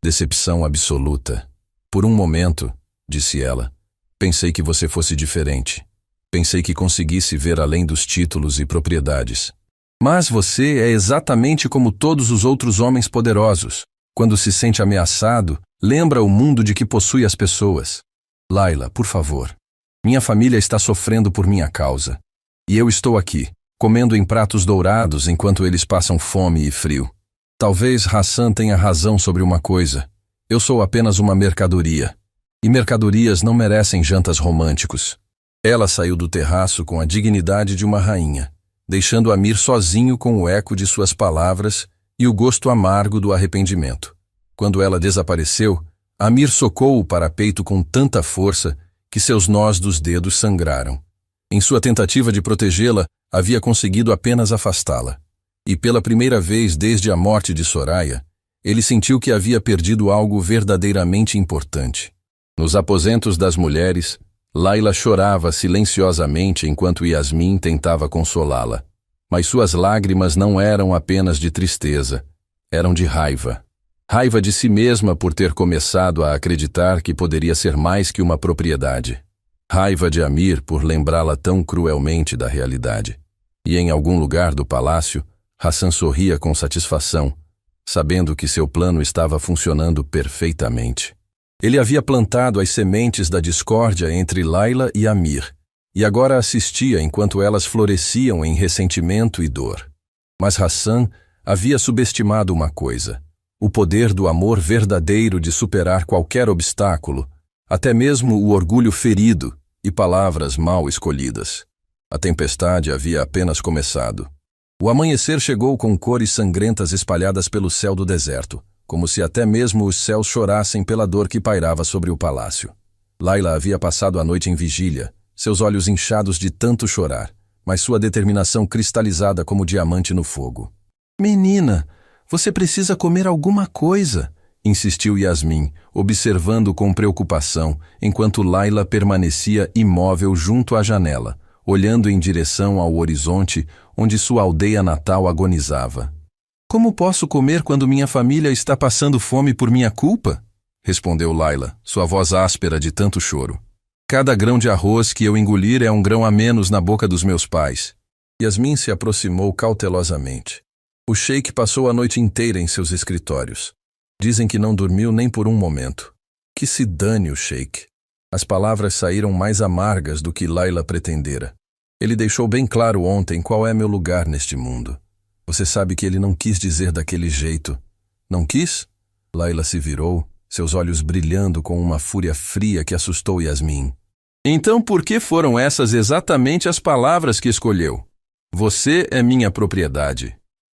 Decepção absoluta. Por um momento, disse ela, pensei que você fosse diferente. Pensei que conseguisse ver além dos títulos e propriedades. Mas você é exatamente como todos os outros homens poderosos. Quando se sente ameaçado, lembra o mundo de que possui as pessoas. Layla, por favor. Minha família está sofrendo por minha causa. E eu estou aqui, comendo em pratos dourados enquanto eles passam fome e frio. Talvez Hassan tenha razão sobre uma coisa. Eu sou apenas uma mercadoria. E mercadorias não merecem jantas românticos. Ela saiu do terraço com a dignidade de uma rainha, deixando Amir sozinho com o eco de suas palavras e o gosto amargo do arrependimento. Quando ela desapareceu, Amir socou-o para o peito com tanta força que seus nós dos dedos sangraram. Em sua tentativa de protegê-la, havia conseguido apenas afastá-la. E pela primeira vez desde a morte de Soraya, ele sentiu que havia perdido algo verdadeiramente importante. Nos aposentos das mulheres, Layla chorava silenciosamente enquanto Yasmin tentava consolá-la. Mas suas lágrimas não eram apenas de tristeza, eram de raiva. Raiva de si mesma por ter começado a acreditar que poderia ser mais que uma propriedade. Raiva de Amir por lembrá-la tão cruelmente da realidade. E em algum lugar do palácio, Hassan sorria com satisfação, sabendo que seu plano estava funcionando perfeitamente. Ele havia plantado as sementes da discórdia entre Layla e Amir, e agora assistia enquanto elas floresciam em ressentimento e dor. Mas Hassan havia subestimado uma coisa: o poder do amor verdadeiro de superar qualquer obstáculo, até mesmo o orgulho ferido e palavras mal escolhidas. A tempestade havia apenas começado. O amanhecer chegou com cores sangrentas espalhadas pelo céu do deserto, como se até mesmo os céus chorassem pela dor que pairava sobre o palácio. Layla havia passado a noite em vigília, seus olhos inchados de tanto chorar, mas sua determinação cristalizada como diamante no fogo. "Menina, você precisa comer alguma coisa", insistiu Yasmin, observando com preocupação, enquanto Layla permanecia imóvel junto à janela, olhando em direção ao horizonte onde sua aldeia natal agonizava. "Como posso comer quando minha família está passando fome por minha culpa?", respondeu Layla, sua voz áspera de tanto choro. "Cada grão de arroz que eu engolir é um grão a menos na boca dos meus pais." Yasmin se aproximou cautelosamente. O sheik passou a noite inteira em seus escritórios. Dizem que não dormiu nem por um momento. Que se dane o sheik. As palavras saíram mais amargas do que Layla pretendera. Ele deixou bem claro ontem qual é meu lugar neste mundo. Você sabe que ele não quis dizer daquele jeito. Não quis? Layla se virou, seus olhos brilhando com uma fúria fria que assustou Yasmin. Então por que foram essas exatamente as palavras que escolheu? Você é minha propriedade.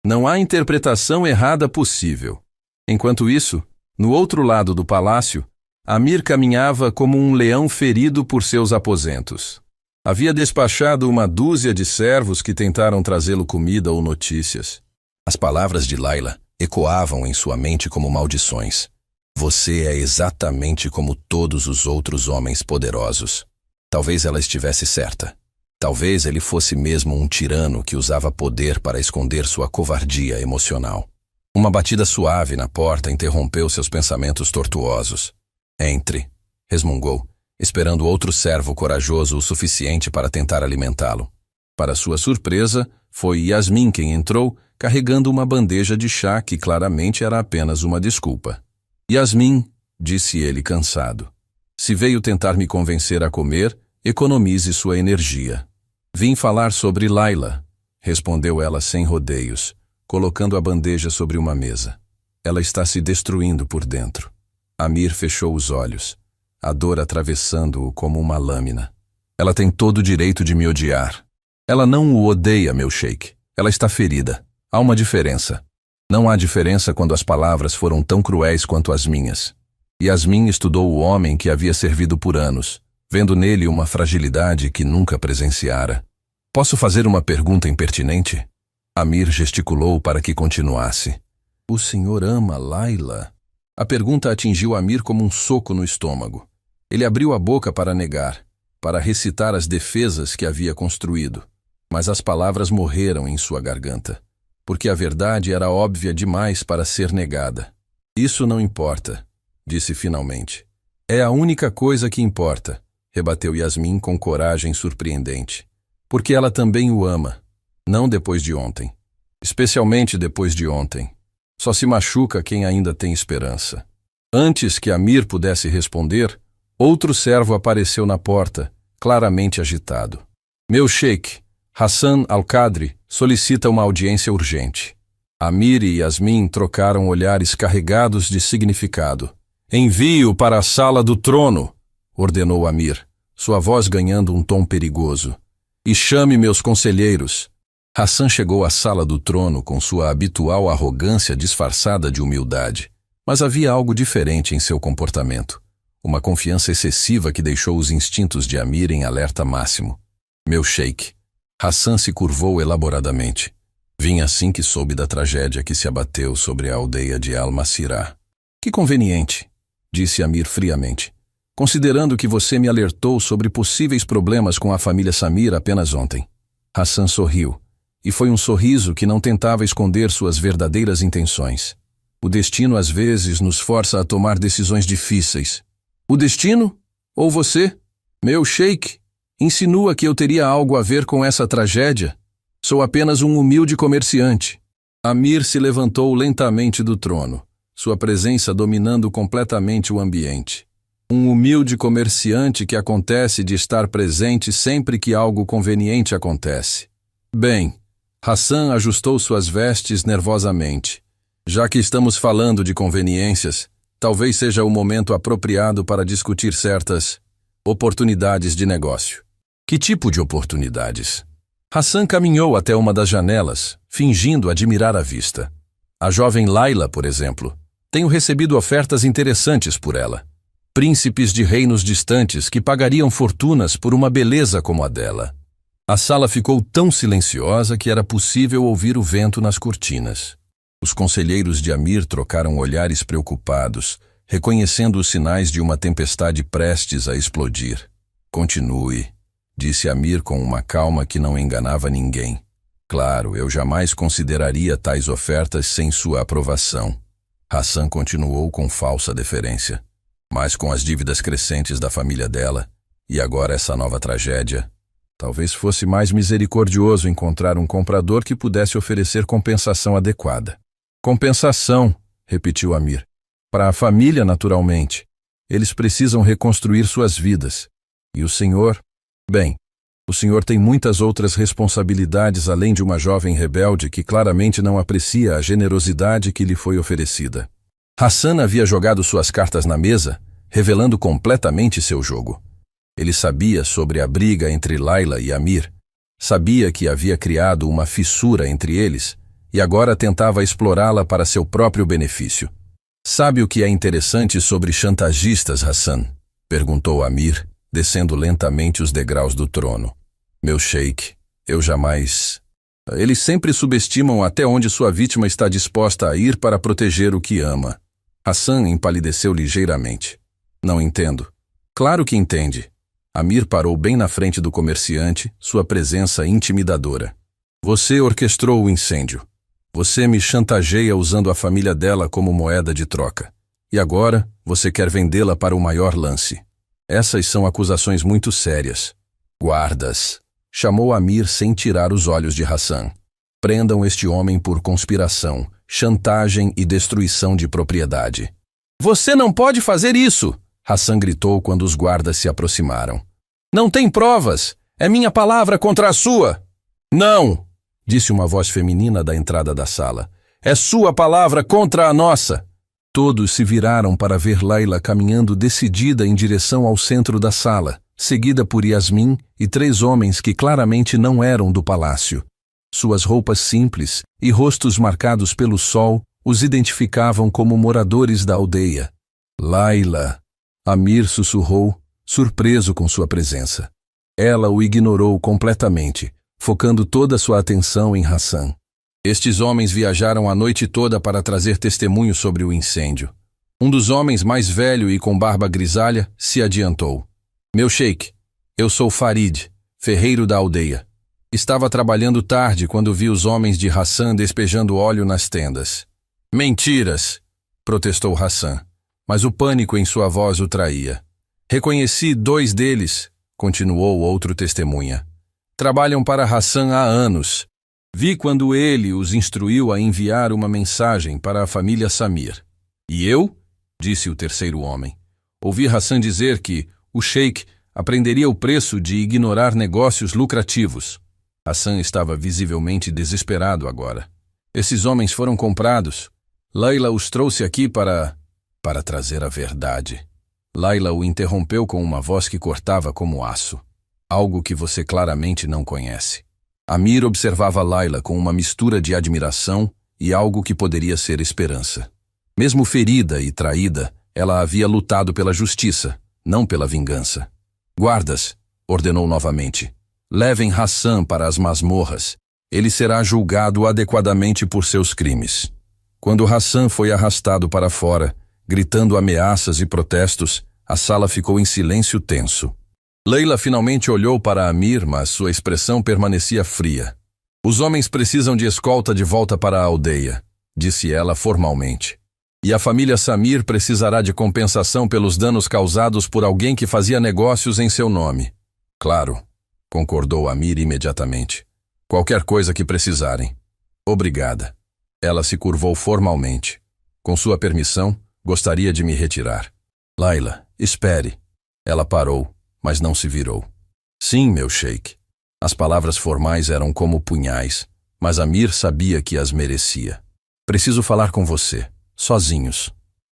Não há interpretação errada possível. Enquanto isso, no outro lado do palácio, Amir caminhava como um leão ferido por seus aposentos. Havia despachado uma dúzia de servos que tentaram trazê-lo comida ou notícias. As palavras de Layla ecoavam em sua mente como maldições. Você é exatamente como todos os outros homens poderosos. Talvez ela estivesse certa. Talvez ele fosse mesmo um tirano que usava poder para esconder sua covardia emocional. Uma batida suave na porta interrompeu seus pensamentos tortuosos. "Entre", resmungou, esperando outro servo corajoso o suficiente para tentar alimentá-lo. Para sua surpresa, foi Yasmin quem entrou, carregando uma bandeja de chá que claramente era apenas uma desculpa. "Yasmin", disse ele cansado, "se veio tentar me convencer a comer, economize sua energia." "Vim falar sobre Layla", respondeu ela sem rodeios, colocando a bandeja sobre uma mesa. "Ela está se destruindo por dentro." Amir fechou os olhos, a dor atravessando-o como uma lâmina. "Ela tem todo o direito de me odiar." "Ela não o odeia, meu sheik. Ela está ferida. Há uma diferença." "Não há diferença quando as palavras foram tão cruéis quanto as minhas." Yasmin estudou o homem que havia servido por anos, vendo nele uma fragilidade que nunca presenciara. "Posso fazer uma pergunta impertinente?" Amir gesticulou para que continuasse. "O senhor ama Layla?" A pergunta atingiu Amir como um soco no estômago. Ele abriu a boca para negar, para recitar as defesas que havia construído, mas as palavras morreram em sua garganta, porque a verdade era óbvia demais para ser negada. "Isso não importa", disse finalmente. "É a única coisa que importa", rebateu Yasmin com coragem surpreendente. "Porque ela também o ama, não depois de ontem. Especialmente depois de ontem. Só se machuca quem ainda tem esperança." Antes que Amir pudesse responder, outro servo apareceu na porta, claramente agitado. "Meu sheik, Hassan Al-Qadri, solicita uma audiência urgente." Amir e Yasmin trocaram olhares carregados de significado. "Envie-o para a sala do trono", ordenou Amir, sua voz ganhando um tom perigoso. "E chame meus conselheiros." Hassan chegou à sala do trono com sua habitual arrogância disfarçada de humildade, mas havia algo diferente em seu comportamento, uma confiança excessiva que deixou os instintos de Amir em alerta máximo. "Meu sheik." Hassan se curvou elaboradamente. Vim assim que soube da tragédia que se abateu sobre a aldeia de Al-Masirah. Que conveniente, disse Amir friamente, considerando que você me alertou sobre possíveis problemas com a família Samir apenas ontem. Hassan sorriu, e foi um sorriso que não tentava esconder suas verdadeiras intenções. O destino às vezes nos força a tomar decisões difíceis. O destino? Ou você? Meu sheik, insinua que eu teria algo a ver com essa tragédia? Sou apenas um humilde comerciante. Amir se levantou lentamente do trono, sua presença dominando completamente o ambiente. Um humilde comerciante que acontece de estar presente sempre que algo conveniente acontece. Bem, Hassan ajustou suas vestes nervosamente. Já que estamos falando de conveniências, talvez seja o momento apropriado para discutir certas oportunidades de negócio. Que tipo de oportunidades? Hassan caminhou até uma das janelas, fingindo admirar a vista. A jovem Layla, por exemplo. Tenho recebido ofertas interessantes por ela. Príncipes de reinos distantes que pagariam fortunas por uma beleza como a dela. A sala ficou tão silenciosa que era possível ouvir o vento nas cortinas. Os conselheiros de Amir trocaram olhares preocupados, reconhecendo os sinais de uma tempestade prestes a explodir. Continue, disse Amir com uma calma que não enganava ninguém. Claro, eu jamais consideraria tais ofertas sem sua aprovação. Hassan continuou com falsa deferência. Mas com as dívidas crescentes da família dela, e agora essa nova tragédia, talvez fosse mais misericordioso encontrar um comprador que pudesse oferecer compensação adequada. Compensação, repetiu Amir. Para a família, naturalmente. Eles precisam reconstruir suas vidas. E o senhor? Bem, o senhor tem muitas outras responsabilidades além de uma jovem rebelde que claramente não aprecia a generosidade que lhe foi oferecida. Hassan havia jogado suas cartas na mesa, revelando completamente seu jogo. Ele sabia sobre a briga entre Layla e Amir, sabia que havia criado uma fissura entre eles e agora tentava explorá-la para seu próprio benefício. Sabe o que é interessante sobre chantagistas, Hassan? Perguntou Amir, descendo lentamente os degraus do trono. Meu sheik, eu jamais... Eles sempre subestimam até onde sua vítima está disposta a ir para proteger o que ama. Hassan empalideceu ligeiramente. Não entendo. Claro que entende. Amir parou bem na frente do comerciante, sua presença intimidadora. Você orquestrou o incêndio. Você me chantageia usando a família dela como moeda de troca. E agora, você quer vendê-la para o maior lance. Essas são acusações muito sérias. Guardas, chamou Amir sem tirar os olhos de Hassan. Prendam este homem por conspiração, chantagem e destruição de propriedade. Você não pode fazer isso! Hassan gritou quando os guardas se aproximaram. Não tem provas! É minha palavra contra a sua! Não! Disse uma voz feminina da entrada da sala. É sua palavra contra a nossa! Todos se viraram para ver Layla caminhando decidida em direção ao centro da sala, seguida por Yasmin e 3 homens que claramente não eram do palácio. Suas roupas simples e rostos marcados pelo sol os identificavam como moradores da aldeia. Layla! Amir sussurrou, surpreso com sua presença. Ela o ignorou completamente, focando toda sua atenção em Hassan. Estes homens viajaram a noite toda para trazer testemunho sobre o incêndio. Um dos homens, mais velho e com barba grisalha, se adiantou. Meu sheik, eu sou Farid, ferreiro da aldeia. Estava trabalhando tarde quando vi os homens de Hassan despejando óleo nas tendas. Mentiras, protestou Hassan, mas o pânico em sua voz o traía. Reconheci 2 deles, continuou outro testemunha. Trabalham para Hassan há anos. Vi quando ele os instruiu a enviar uma mensagem para a família Samir. E eu? Disse o terceiro homem. Ouvi Hassan dizer que o sheik aprenderia o preço de ignorar negócios lucrativos. Hassan estava visivelmente desesperado agora. Esses homens foram comprados. Layla os trouxe aqui para trazer a verdade. Layla o interrompeu com uma voz que cortava como aço. Algo que você claramente não conhece. Amir observava Layla com uma mistura de admiração e algo que poderia ser esperança. Mesmo ferida e traída, ela havia lutado pela justiça, não pela vingança. Guardas, ordenou novamente. Levem Hassan para as masmorras. Ele será julgado adequadamente por seus crimes. Quando Hassan foi arrastado para fora, gritando ameaças e protestos, a sala ficou em silêncio tenso. Leila finalmente olhou para Amir, mas sua expressão permanecia fria. Os homens precisam de escolta de volta para a aldeia, disse ela formalmente. E a família Samir precisará de compensação pelos danos causados por alguém que fazia negócios em seu nome. Claro, concordou Amir imediatamente. Qualquer coisa que precisarem. Obrigada. Ela se curvou formalmente. Com sua permissão, gostaria de me retirar. Laila, espere. Ela parou, mas não se virou. Sim, meu sheik. As palavras formais eram como punhais, mas Amir sabia que as merecia. Preciso falar com você, sozinhos.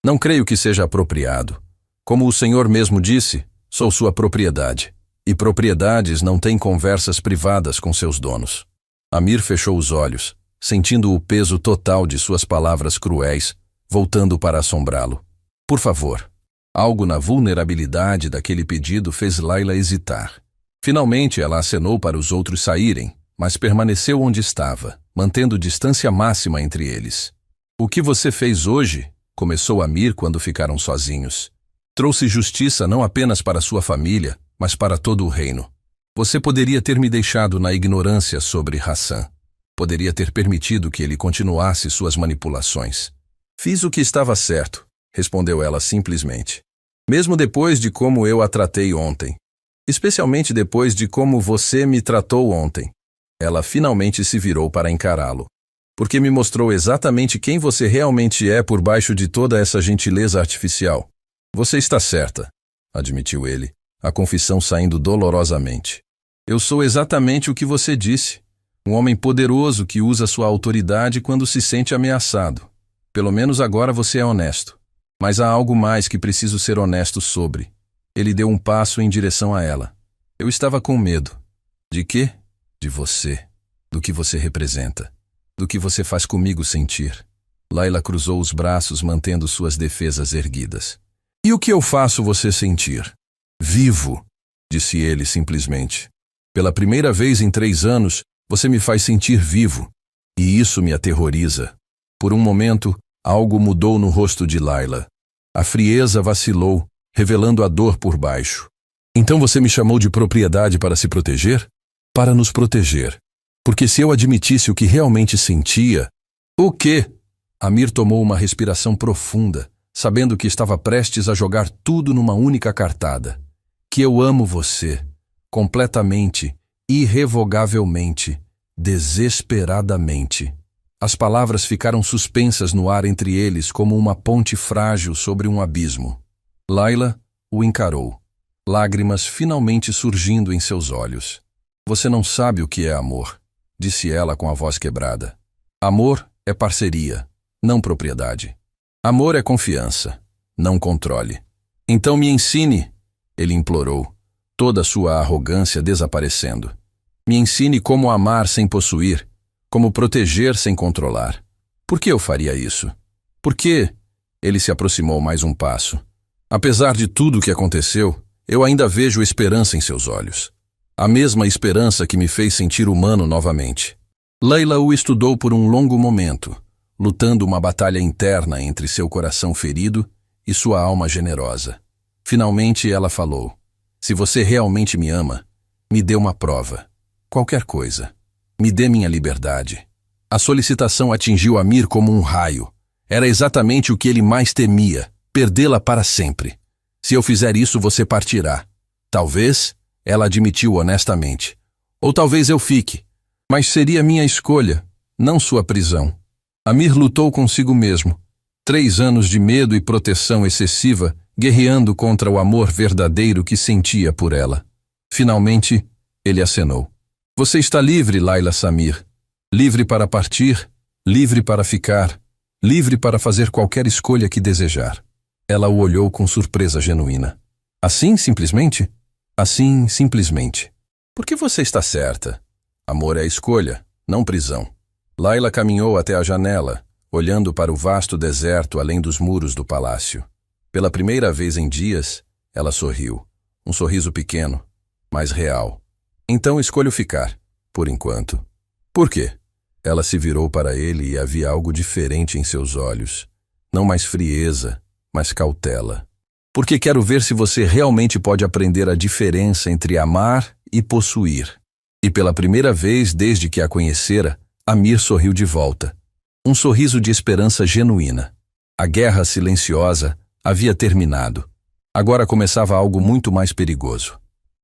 Não creio que seja apropriado. Como o senhor mesmo disse, sou sua propriedade. E propriedades não têm conversas privadas com seus donos. Amir fechou os olhos, sentindo o peso total de suas palavras cruéis, voltando para assombrá-lo. Por favor. Algo na vulnerabilidade daquele pedido fez Laila hesitar. Finalmente ela acenou para os outros saírem, mas permaneceu onde estava, mantendo distância máxima entre eles. O que você fez hoje? Começou Amir quando ficaram sozinhos. Trouxe justiça não apenas para sua família, mas para todo o reino. Você poderia ter me deixado na ignorância sobre Hassan. Poderia ter permitido que ele continuasse suas manipulações. Fiz o que estava certo, respondeu ela simplesmente. Mesmo depois de como eu a tratei ontem. Especialmente depois de como você me tratou ontem. Ela finalmente se virou para encará-lo. Porque me mostrou exatamente quem você realmente é por baixo de toda essa gentileza artificial. Você está certa, admitiu ele, a confissão saindo dolorosamente. Eu sou exatamente o que você disse. Um homem poderoso que usa sua autoridade quando se sente ameaçado. Pelo menos agora você é honesto. Mas há algo mais que preciso ser honesto sobre. Ele deu um passo em direção a ela. Eu estava com medo. De quê? De você. Do que você representa. Do que você faz comigo sentir. Laila cruzou os braços, mantendo suas defesas erguidas. E o que eu faço você sentir? Vivo, disse ele simplesmente. Pela primeira vez em 3 anos, você me faz sentir vivo. E isso me aterroriza. Por um momento, algo mudou no rosto de Laila. A frieza vacilou, revelando a dor por baixo. Então você me chamou de propriedade para se proteger? Para nos proteger. Porque se eu admitisse o que realmente sentia... O quê? Amir tomou uma respiração profunda, sabendo que estava prestes a jogar tudo numa única cartada. Que eu amo você, completamente, irrevogavelmente, desesperadamente. As palavras ficaram suspensas no ar entre eles como uma ponte frágil sobre um abismo. Laila o encarou, lágrimas finalmente surgindo em seus olhos. Você não sabe o que é amor, disse ela com a voz quebrada. Amor é parceria, não propriedade. Amor é confiança, não controle. Então me ensine, ele implorou, toda sua arrogância desaparecendo. Me ensine como amar sem possuir, como proteger sem controlar. Por que eu faria isso? Por que? Ele se aproximou mais um passo. Apesar de tudo o que aconteceu, eu ainda vejo esperança em seus olhos. A mesma esperança que me fez sentir humano novamente. Leila o estudou por um longo momento, lutando uma batalha interna entre seu coração ferido e sua alma generosa. Finalmente ela falou, se você realmente me ama, me dê uma prova. Qualquer coisa. Me dê minha liberdade. A solicitação atingiu Amir como um raio. Era exatamente o que ele mais temia, perdê-la para sempre. Se eu fizer isso, você partirá. Talvez, ela admitiu honestamente. Ou talvez eu fique. Mas seria minha escolha, não sua prisão. Amir lutou consigo mesmo. 3 anos de medo e proteção excessiva, guerreando contra o amor verdadeiro que sentia por ela. Finalmente, ele acenou. Você está livre, Laila Samir. Livre para partir, livre para ficar, livre para fazer qualquer escolha que desejar. Ela o olhou com surpresa genuína. Assim, simplesmente? Assim, simplesmente. Porque você está certa. Amor é escolha, não prisão. Laila caminhou até a janela, olhando para o vasto deserto além dos muros do palácio. Pela primeira vez em dias, ela sorriu. Um sorriso pequeno, mas real. Então escolho ficar, por enquanto. Por quê? Ela se virou para ele e havia algo diferente em seus olhos. Não mais frieza, mas cautela. Porque quero ver se você realmente pode aprender a diferença entre amar e possuir. E pela primeira vez desde que a conhecera, Amir sorriu de volta. Um sorriso de esperança genuína. A guerra silenciosa havia terminado. Agora começava algo muito mais perigoso.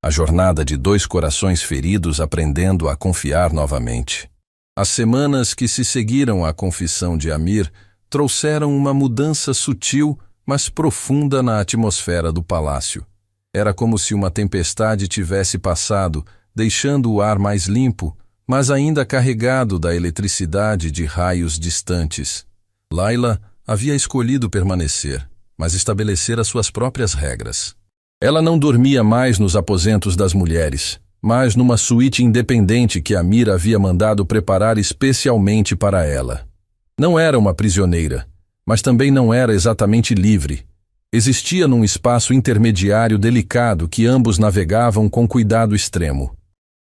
A jornada de dois corações feridos aprendendo a confiar novamente. As semanas que se seguiram à confissão de Amir trouxeram uma mudança sutil, mas profunda na atmosfera do palácio. Era como se uma tempestade tivesse passado, deixando o ar mais limpo, mas ainda carregado da eletricidade de raios distantes. Layla havia escolhido permanecer, mas estabelecera suas próprias regras. Ela não dormia mais nos aposentos das mulheres, mas numa suíte independente que Amir havia mandado preparar especialmente para ela. Não era uma prisioneira, mas também não era exatamente livre. Existia num espaço intermediário delicado que ambos navegavam com cuidado extremo.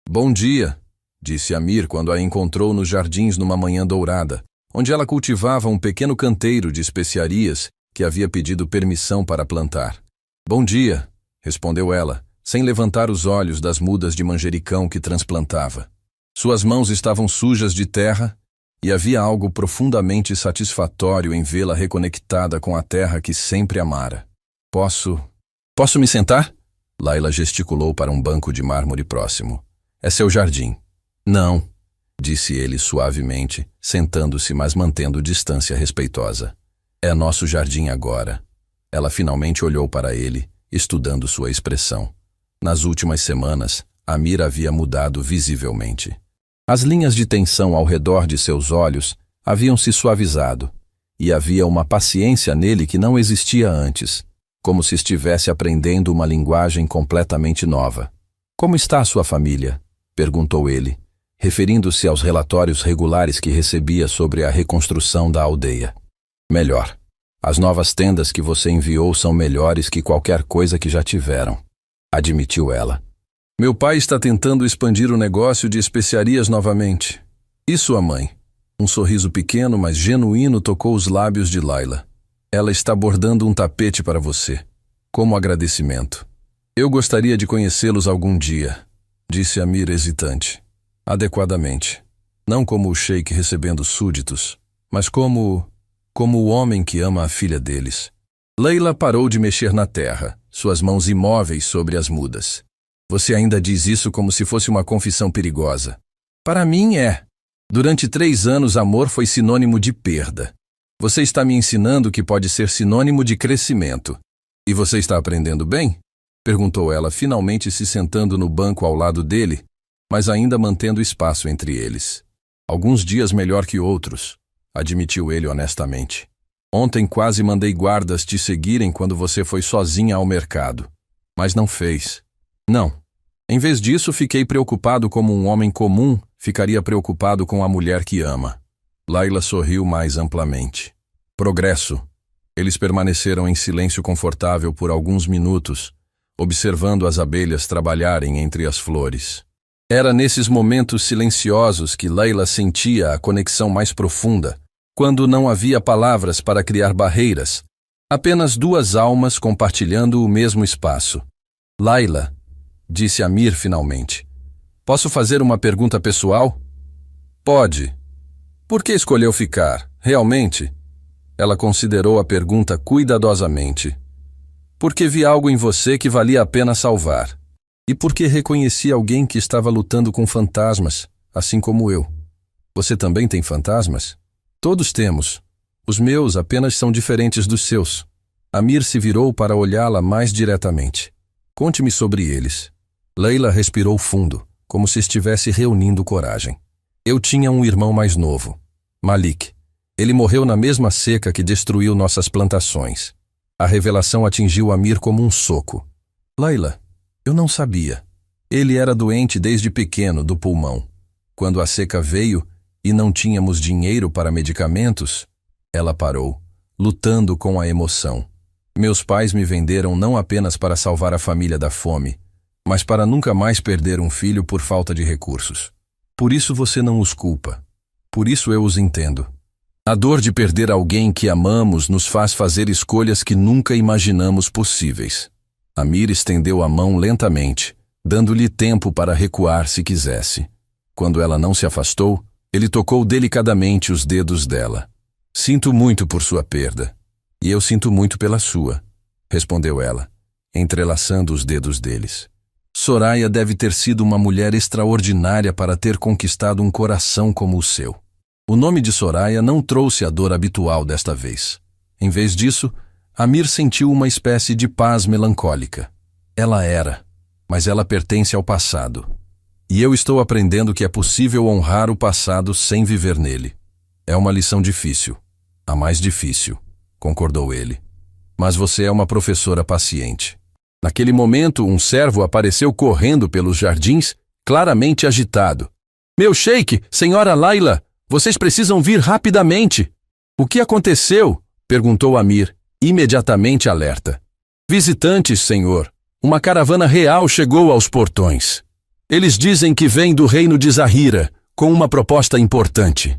"Bom dia", disse Amir quando a encontrou nos jardins numa manhã dourada, onde ela cultivava um pequeno canteiro de especiarias que havia pedido permissão para plantar. "Bom dia", respondeu ela, sem levantar os olhos das mudas de manjericão que transplantava. Suas mãos estavam sujas de terra e havia algo profundamente satisfatório em vê-la reconectada com a terra que sempre amara. Posso me sentar?" Layla gesticulou para um banco de mármore próximo. "É seu jardim." "Não", disse ele suavemente, sentando-se, mas mantendo distância respeitosa. "É nosso jardim agora." Ela finalmente olhou para ele, estudando sua expressão. Nas últimas semanas, Amir havia mudado visivelmente. As linhas de tensão ao redor de seus olhos haviam se suavizado, e havia uma paciência nele que não existia antes, como se estivesse aprendendo uma linguagem completamente nova. "Como está a sua família?" perguntou ele, referindo-se aos relatórios regulares que recebia sobre a reconstrução da aldeia. "Melhor. As novas tendas que você enviou são melhores que qualquer coisa que já tiveram", admitiu ela. "Meu pai está tentando expandir o negócio de especiarias novamente." "E sua mãe?" Um sorriso pequeno, mas genuíno tocou os lábios de Layla. "Ela está bordando um tapete para você, como agradecimento." "Eu gostaria de conhecê-los algum dia", disse Amir hesitante. "Adequadamente. Não como o sheik recebendo súditos, mas como o homem que ama a filha deles." Layla parou de mexer na terra, suas mãos imóveis sobre as mudas. "Você ainda diz isso como se fosse uma confissão perigosa." "Para mim é. Durante 3 anos amor foi sinônimo de perda. Você está me ensinando que pode ser sinônimo de crescimento. E você está aprendendo bem?" perguntou ela, finalmente se sentando no banco ao lado dele, mas ainda mantendo espaço entre eles. "Alguns dias melhor que outros", admitiu ele honestamente. "Ontem quase mandei guardas te seguirem quando você foi sozinha ao mercado. Mas não fez." "Não. Em vez disso, fiquei preocupado como um homem comum ficaria preocupado com a mulher que ama." Layla sorriu mais amplamente. "Progresso." Eles permaneceram em silêncio confortável por alguns minutos, observando as abelhas trabalharem entre as flores. Era nesses momentos silenciosos que Layla sentia a conexão mais profunda, quando não havia palavras para criar barreiras, apenas 2 almas compartilhando o mesmo espaço. "Layla", disse Amir finalmente, "posso fazer uma pergunta pessoal?" "Pode." "Por que escolheu ficar, realmente?" Ela considerou a pergunta cuidadosamente. "Porque vi algo em você que valia a pena salvar. E porque reconheci alguém que estava lutando com fantasmas, assim como eu." "Você também tem fantasmas?" "Todos temos. Os meus apenas são diferentes dos seus." Amir se virou para olhá-la mais diretamente. "Conte-me sobre eles." Layla respirou fundo, como se estivesse reunindo coragem. "Eu tinha um irmão mais novo, Malik. Ele morreu na mesma seca que destruiu nossas plantações." A revelação atingiu Amir como um soco. "Layla, eu não sabia. Ele era doente desde pequeno do pulmão. Quando a seca veio e não tínhamos dinheiro para medicamentos." Ela parou, lutando com a emoção. "Meus pais me venderam não apenas para salvar a família da fome, mas para nunca mais perder um filho por falta de recursos. Por isso você não os culpa. Por isso eu os entendo. A dor de perder alguém que amamos nos faz fazer escolhas que nunca imaginamos possíveis. Amir estendeu a mão lentamente, dando-lhe tempo para recuar se quisesse. Quando ela não se afastou, ele tocou delicadamente os dedos dela. Sinto muito por sua perda. E eu sinto muito pela sua, respondeu ela, entrelaçando os dedos deles. Soraya deve ter sido uma mulher extraordinária para ter conquistado um coração como o seu. O nome de Soraya não trouxe a dor habitual desta vez. Em vez disso, Amir sentiu uma espécie de paz melancólica. Ela era, mas ela pertence ao passado. E eu estou aprendendo que é possível honrar o passado sem viver nele. É uma lição difícil. A mais difícil, concordou ele. Mas você é uma professora paciente. Naquele momento, um servo apareceu correndo pelos jardins, claramente agitado. Meu sheik, senhora Laila, vocês precisam vir rapidamente. O que aconteceu? Perguntou Amir, imediatamente alerta. Visitantes, senhor. Uma caravana real chegou aos portões. Eles dizem que vem do reino de Zahira, com uma proposta importante.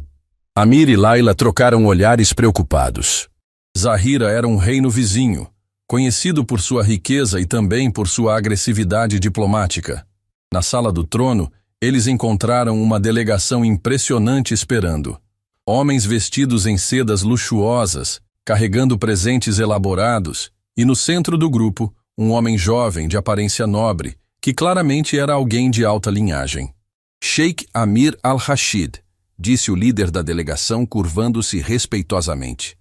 Amir e Laila trocaram olhares preocupados. Zahira era um reino vizinho, conhecido por sua riqueza e também por sua agressividade diplomática. Na sala do trono, eles encontraram uma delegação impressionante esperando. Homens vestidos em sedas luxuosas, carregando presentes elaborados, e no centro do grupo, um homem jovem de aparência nobre, que claramente era alguém de alta linhagem. Sheikh Amir al-Rashid, disse o líder da delegação curvando-se respeitosamente.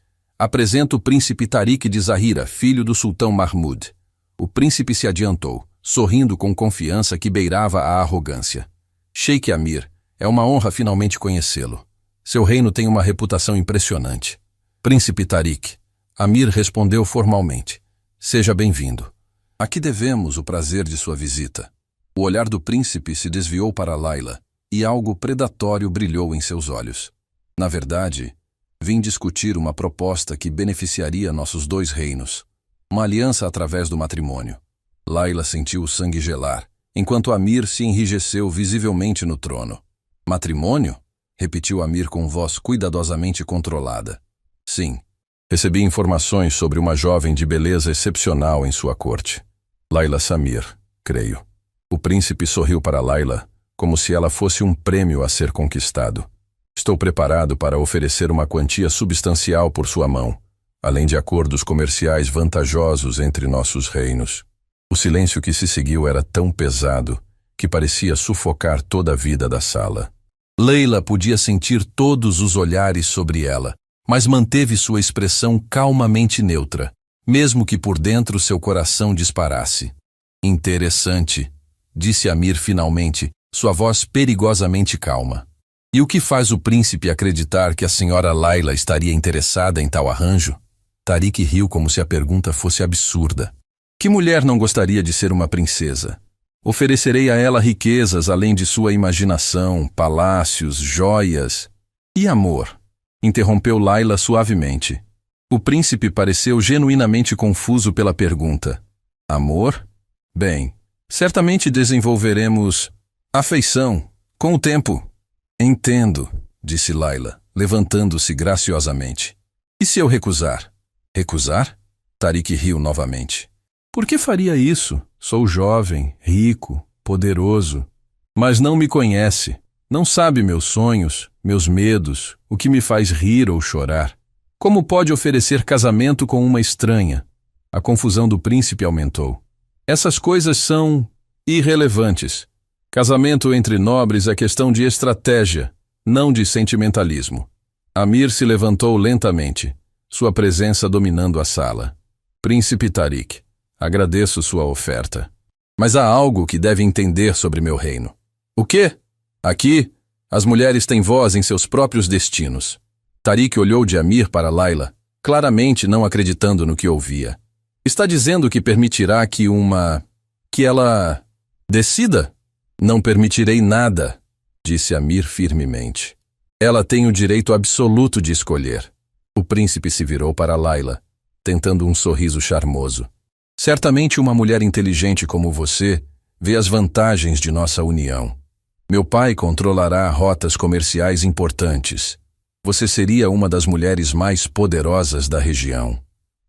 Apresento o príncipe Tariq de Zahira, filho do sultão Mahmud. O príncipe se adiantou, sorrindo com confiança que beirava a arrogância. Sheikh Amir, é uma honra finalmente conhecê-lo. Seu reino tem uma reputação impressionante. Príncipe Tariq, Amir respondeu formalmente. Seja bem-vindo. A que devemos o prazer de sua visita? O olhar do príncipe se desviou para Laila, e algo predatório brilhou em seus olhos. Na verdade, vim discutir uma proposta que beneficiaria nossos dois reinos. Uma aliança através do matrimônio. Laila sentiu o sangue gelar, enquanto Amir se enrijeceu visivelmente no trono. Matrimônio? Repetiu Amir com voz cuidadosamente controlada. Sim. Recebi informações sobre uma jovem de beleza excepcional em sua corte. Laila Samir, creio. O príncipe sorriu para Laila, como se ela fosse um prêmio a ser conquistado. Estou preparado para oferecer uma quantia substancial por sua mão, além de acordos comerciais vantajosos entre nossos reinos. O silêncio que se seguiu era tão pesado que parecia sufocar toda a vida da sala. Leila podia sentir todos os olhares sobre ela, mas manteve sua expressão calmamente neutra, mesmo que por dentro seu coração disparasse. Interessante, disse Amir finalmente, sua voz perigosamente calma. E o que faz o príncipe acreditar que a senhora Laila estaria interessada em tal arranjo? Tariq riu como se a pergunta fosse absurda. Que mulher não gostaria de ser uma princesa? Oferecerei a ela riquezas além de sua imaginação, palácios, joias. E amor? Interrompeu Laila suavemente. O príncipe pareceu genuinamente confuso pela pergunta. Amor? Bem, certamente desenvolveremos afeição com o tempo. Entendo, disse Laila, levantando-se graciosamente. E se eu recusar? Recusar? Tariq riu novamente. Por que faria isso? Sou jovem, rico, poderoso. Mas não me conhece. Não sabe meus sonhos, meus medos, o que me faz rir ou chorar. Como pode oferecer casamento com uma estranha? A confusão do príncipe aumentou. Essas coisas são irrelevantes. Casamento entre nobres é questão de estratégia, não de sentimentalismo. Amir se levantou lentamente, sua presença dominando a sala. Príncipe Tariq, agradeço sua oferta. Mas há algo que deve entender sobre meu reino. O quê? Aqui, as mulheres têm voz em seus próprios destinos. Tariq olhou de Amir para Laila, claramente não acreditando no que ouvia. Está dizendo que permitirá que ela decida? Não permitirei nada, disse Amir firmemente. Ela tem o direito absoluto de escolher. O príncipe se virou para Laila, tentando um sorriso charmoso. Certamente uma mulher inteligente como você vê as vantagens de nossa união. Meu pai controlará rotas comerciais importantes. Você seria uma das mulheres mais poderosas da região.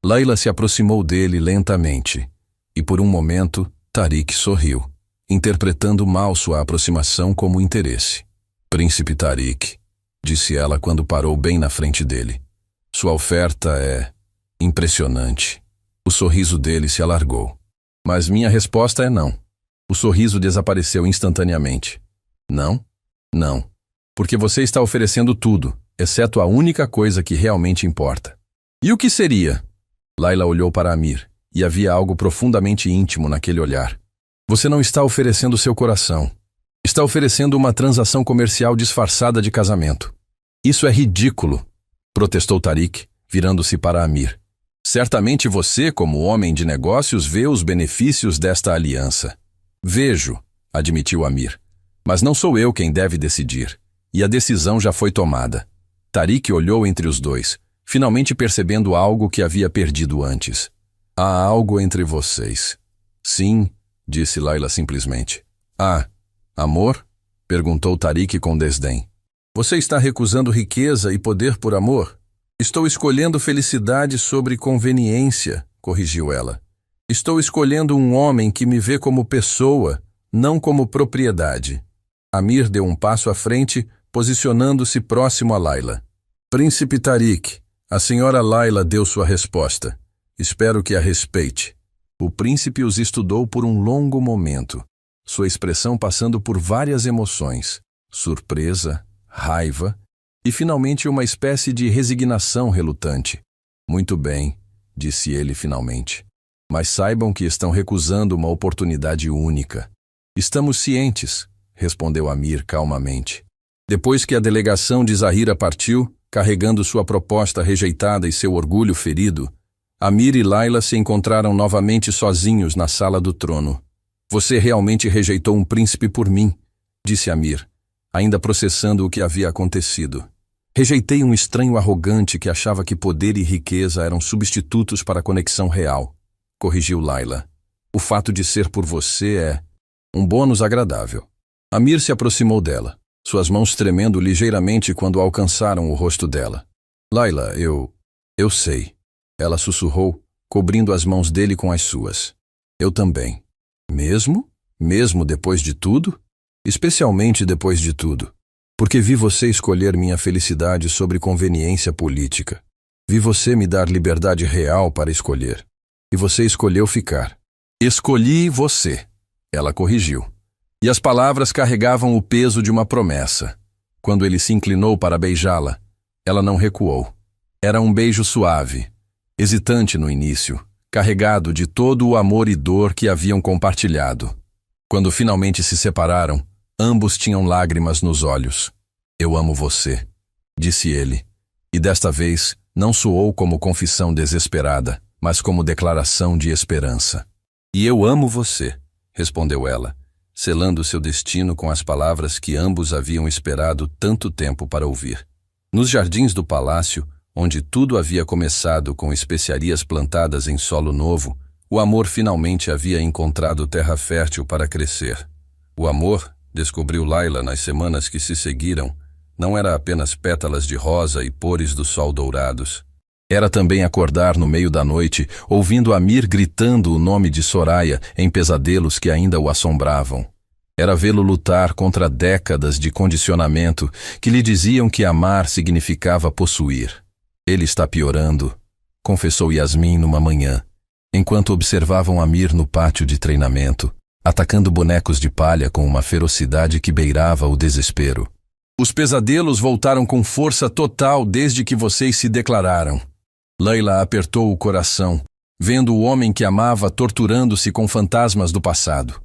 Layla se aproximou dele lentamente, e por um momento, Tariq sorriu, interpretando mal sua aproximação como interesse. Príncipe Tariq, disse ela quando parou bem na frente dele. Sua oferta é impressionante. O sorriso dele se alargou. Mas minha resposta é não. O sorriso desapareceu instantaneamente. Não? Não. Porque você está oferecendo tudo, exceto a única coisa que realmente importa. E o que seria? Layla olhou para Amir, e havia algo profundamente íntimo naquele olhar. Você não está oferecendo seu coração. Está oferecendo uma transação comercial disfarçada de casamento. Isso é ridículo, protestou Tariq, virando-se para Amir. Certamente você, como homem de negócios, vê os benefícios desta aliança. Vejo, admitiu Amir. Mas não sou eu quem deve decidir. E a decisão já foi tomada. Tariq olhou entre os dois, finalmente percebendo algo que havia perdido antes. Há algo entre vocês. Sim, disse Layla simplesmente. Ah, amor? Perguntou Tariq com desdém. Você está recusando riqueza e poder por amor? Estou escolhendo felicidade sobre conveniência, corrigiu ela. Estou escolhendo um homem que me vê como pessoa, não como propriedade. Amir deu um passo à frente, posicionando-se próximo a Layla. Príncipe Tariq, a senhora Layla deu sua resposta. Espero que a respeite. O príncipe os estudou por um longo momento, sua expressão passando por várias emoções, surpresa, raiva e finalmente uma espécie de resignação relutante. Muito bem, disse ele finalmente. Mas saibam que estão recusando uma oportunidade única. Estamos cientes, respondeu Amir calmamente. Depois que a delegação de Zahira partiu, carregando sua proposta rejeitada e seu orgulho ferido, Amir e Layla se encontraram novamente sozinhos na sala do trono. Você realmente rejeitou um príncipe por mim, disse Amir, ainda processando o que havia acontecido. Rejeitei um estranho arrogante que achava que poder e riqueza eram substitutos para a conexão real, corrigiu Layla. O fato de ser por você é um bônus agradável. Amir se aproximou dela, suas mãos tremendo ligeiramente quando alcançaram o rosto dela. Layla, eu sei. Ela sussurrou, cobrindo as mãos dele com as suas. Eu também. Mesmo? Mesmo depois de tudo? Especialmente depois de tudo. Porque vi você escolher minha felicidade sobre conveniência política. Vi você me dar liberdade real para escolher. E você escolheu ficar. Escolhi você. Ela corrigiu. E as palavras carregavam o peso de uma promessa. Quando ele se inclinou para beijá-la, ela não recuou. Era um beijo suave, hesitante no início, carregado de todo o amor e dor que haviam compartilhado. Quando finalmente se separaram, ambos tinham lágrimas nos olhos. Eu amo você, disse ele, e desta vez não soou como confissão desesperada, mas como declaração de esperança. E eu amo você, respondeu ela, selando seu destino com as palavras que ambos haviam esperado tanto tempo para ouvir. Nos jardins do palácio, onde tudo havia começado com especiarias plantadas em solo novo, o amor finalmente havia encontrado terra fértil para crescer. O amor, descobriu Layla nas semanas que se seguiram, não era apenas pétalas de rosa e pores do sol dourados. Era também acordar no meio da noite, ouvindo Amir gritando o nome de Soraya em pesadelos que ainda o assombravam. Era vê-lo lutar contra décadas de condicionamento que lhe diziam que amar significava possuir. Ele está piorando, confessou Yasmin numa manhã, enquanto observavam Amir no pátio de treinamento, atacando bonecos de palha com uma ferocidade que beirava o desespero. Os pesadelos voltaram com força total desde que vocês se declararam. Layla apertou o coração, vendo o homem que amava torturando-se com fantasmas do passado.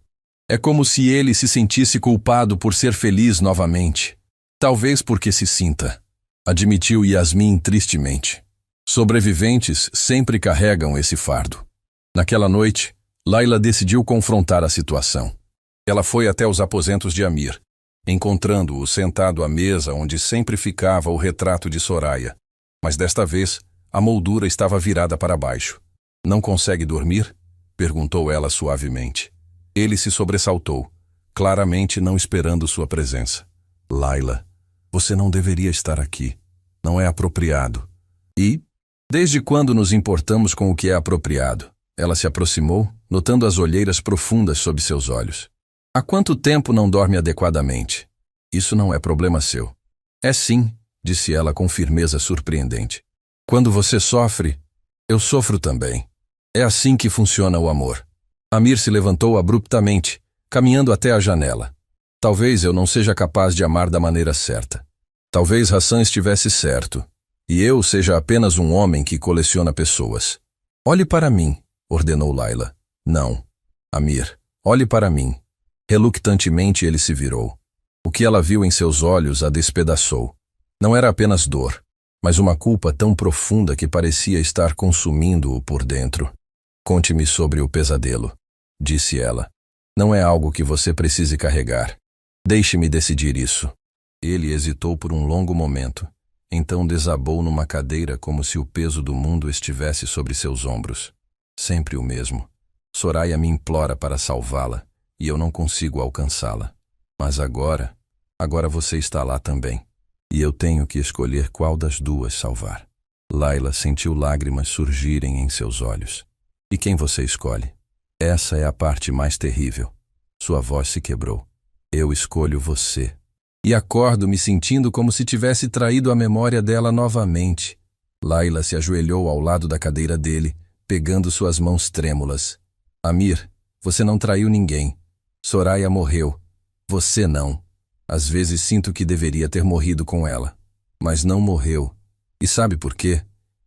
É como se ele se sentisse culpado por ser feliz novamente. Talvez porque se sinta, admitiu Yasmin tristemente. Sobreviventes sempre carregam esse fardo. Naquela noite, Layla decidiu confrontar a situação. Ela foi até os aposentos de Amir, encontrando-o sentado à mesa onde sempre ficava o retrato de Soraya. Mas desta vez, a moldura estava virada para baixo. Não consegue dormir? Perguntou ela suavemente. Ele se sobressaltou. claramente não esperando sua presença. Layla, você não deveria estar aqui. Não é apropriado. E, desde quando nos importamos com o que é apropriado? Ela se aproximou, notando as olheiras profundas sob seus olhos. Há quanto tempo não dorme adequadamente? Isso não é problema seu. É sim, disse ela com firmeza surpreendente. Quando você sofre, eu sofro também. É assim que funciona o amor. Amir se levantou abruptamente, caminhando até a janela. Talvez eu não seja capaz de amar da maneira certa. Talvez Hassan estivesse certo, e eu seja apenas um homem que coleciona pessoas. Olhe para mim, ordenou Layla. Não. Amir, olhe para mim. Reluctantemente ele se virou. O que ela viu em seus olhos a despedaçou. Não era apenas dor, mas uma culpa tão profunda que parecia estar consumindo-o por dentro. Conte-me sobre o pesadelo, disse ela. Não é algo que você precise carregar. Deixe-me decidir isso. Ele hesitou por um longo momento, então desabou numa cadeira como se o peso do mundo estivesse sobre seus ombros. Sempre o mesmo. Soraya me implora para salvá-la, e eu não consigo alcançá-la. Mas agora você está lá também. E eu tenho que escolher qual das duas salvar. Layla sentiu lágrimas surgirem em seus olhos. E quem você escolhe? Essa é a parte mais terrível. Sua voz se quebrou. Eu escolho você. E acordo me sentindo como se tivesse traído a memória dela novamente. Layla se ajoelhou ao lado da cadeira dele, pegando suas mãos trêmulas. Amir, você não traiu ninguém. Soraya morreu. Você não. Às vezes sinto que deveria ter morrido com ela. Mas não morreu. E sabe por quê?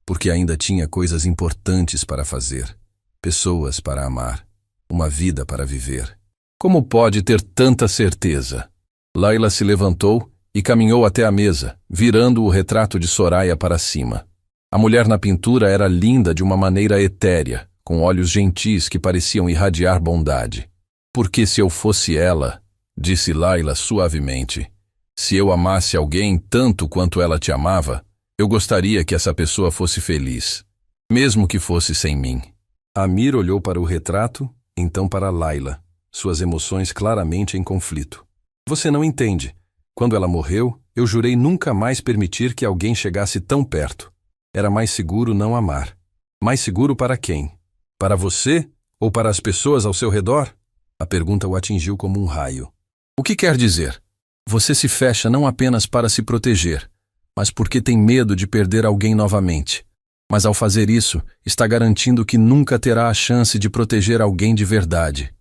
Porque ainda tinha coisas importantes para fazer. Pessoas para amar. Uma vida para viver. Como pode ter tanta certeza? Layla se levantou e caminhou até a mesa, virando o retrato de Soraya para cima. A mulher na pintura era linda de uma maneira etérea, com olhos gentis que pareciam irradiar bondade. Porque se eu fosse ela, disse Layla suavemente, se eu amasse alguém tanto quanto ela te amava, eu gostaria que essa pessoa fosse feliz, mesmo que fosse sem mim. Amir olhou para o retrato, então para Layla, suas emoções claramente em conflito. Você não entende. Quando ela morreu, eu jurei nunca mais permitir que alguém chegasse tão perto. Era mais seguro não amar. Mais seguro para quem? Para você ou para as pessoas ao seu redor? A pergunta o atingiu como um raio. O que quer dizer? Você se fecha não apenas para se proteger, mas porque tem medo de perder alguém novamente. Mas ao fazer isso, está garantindo que nunca terá a chance de proteger alguém de verdade.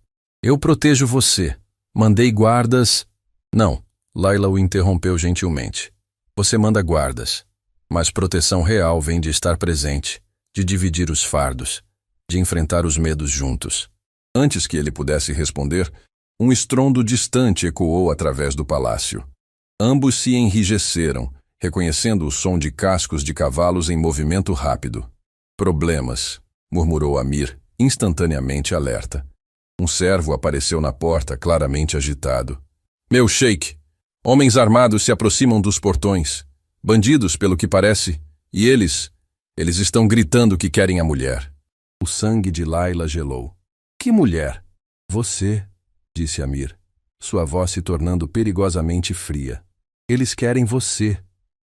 Eu protejo você. Mandei guardas... Não, Layla o interrompeu gentilmente. Você manda guardas. Mas proteção real vem de estar presente, de dividir os fardos, de enfrentar os medos juntos. Antes que ele pudesse responder, um estrondo distante ecoou através do palácio. Ambos se enrijeceram, reconhecendo o som de cascos de cavalos em movimento rápido. Problemas, murmurou Amir, instantaneamente alerta. Um servo apareceu na porta, claramente agitado. Meu sheik, homens armados se aproximam dos portões. Bandidos, pelo que parece, e eles estão gritando que querem a mulher. O sangue de Layla gelou. Que mulher? Você, disse Amir, sua voz se tornando perigosamente fria. Eles querem você.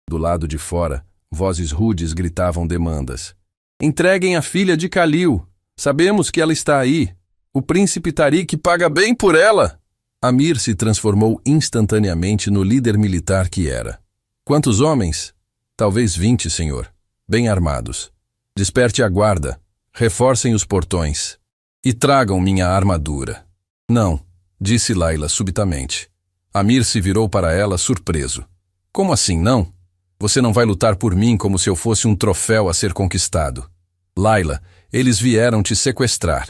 Do lado de fora, vozes rudes gritavam demandas. Entreguem a filha de Khalil. Sabemos que ela está aí. O príncipe Tariq paga bem por ela. Amir se transformou instantaneamente no líder militar que era. Quantos homens? Talvez 20, senhor. Bem armados. Desperte a guarda. Reforcem os portões. E tragam minha armadura. Não, disse Layla subitamente. Amir se virou para ela surpreso. Como assim não? Você não vai lutar por mim como se eu fosse um troféu a ser conquistado. Layla, eles vieram te sequestrar.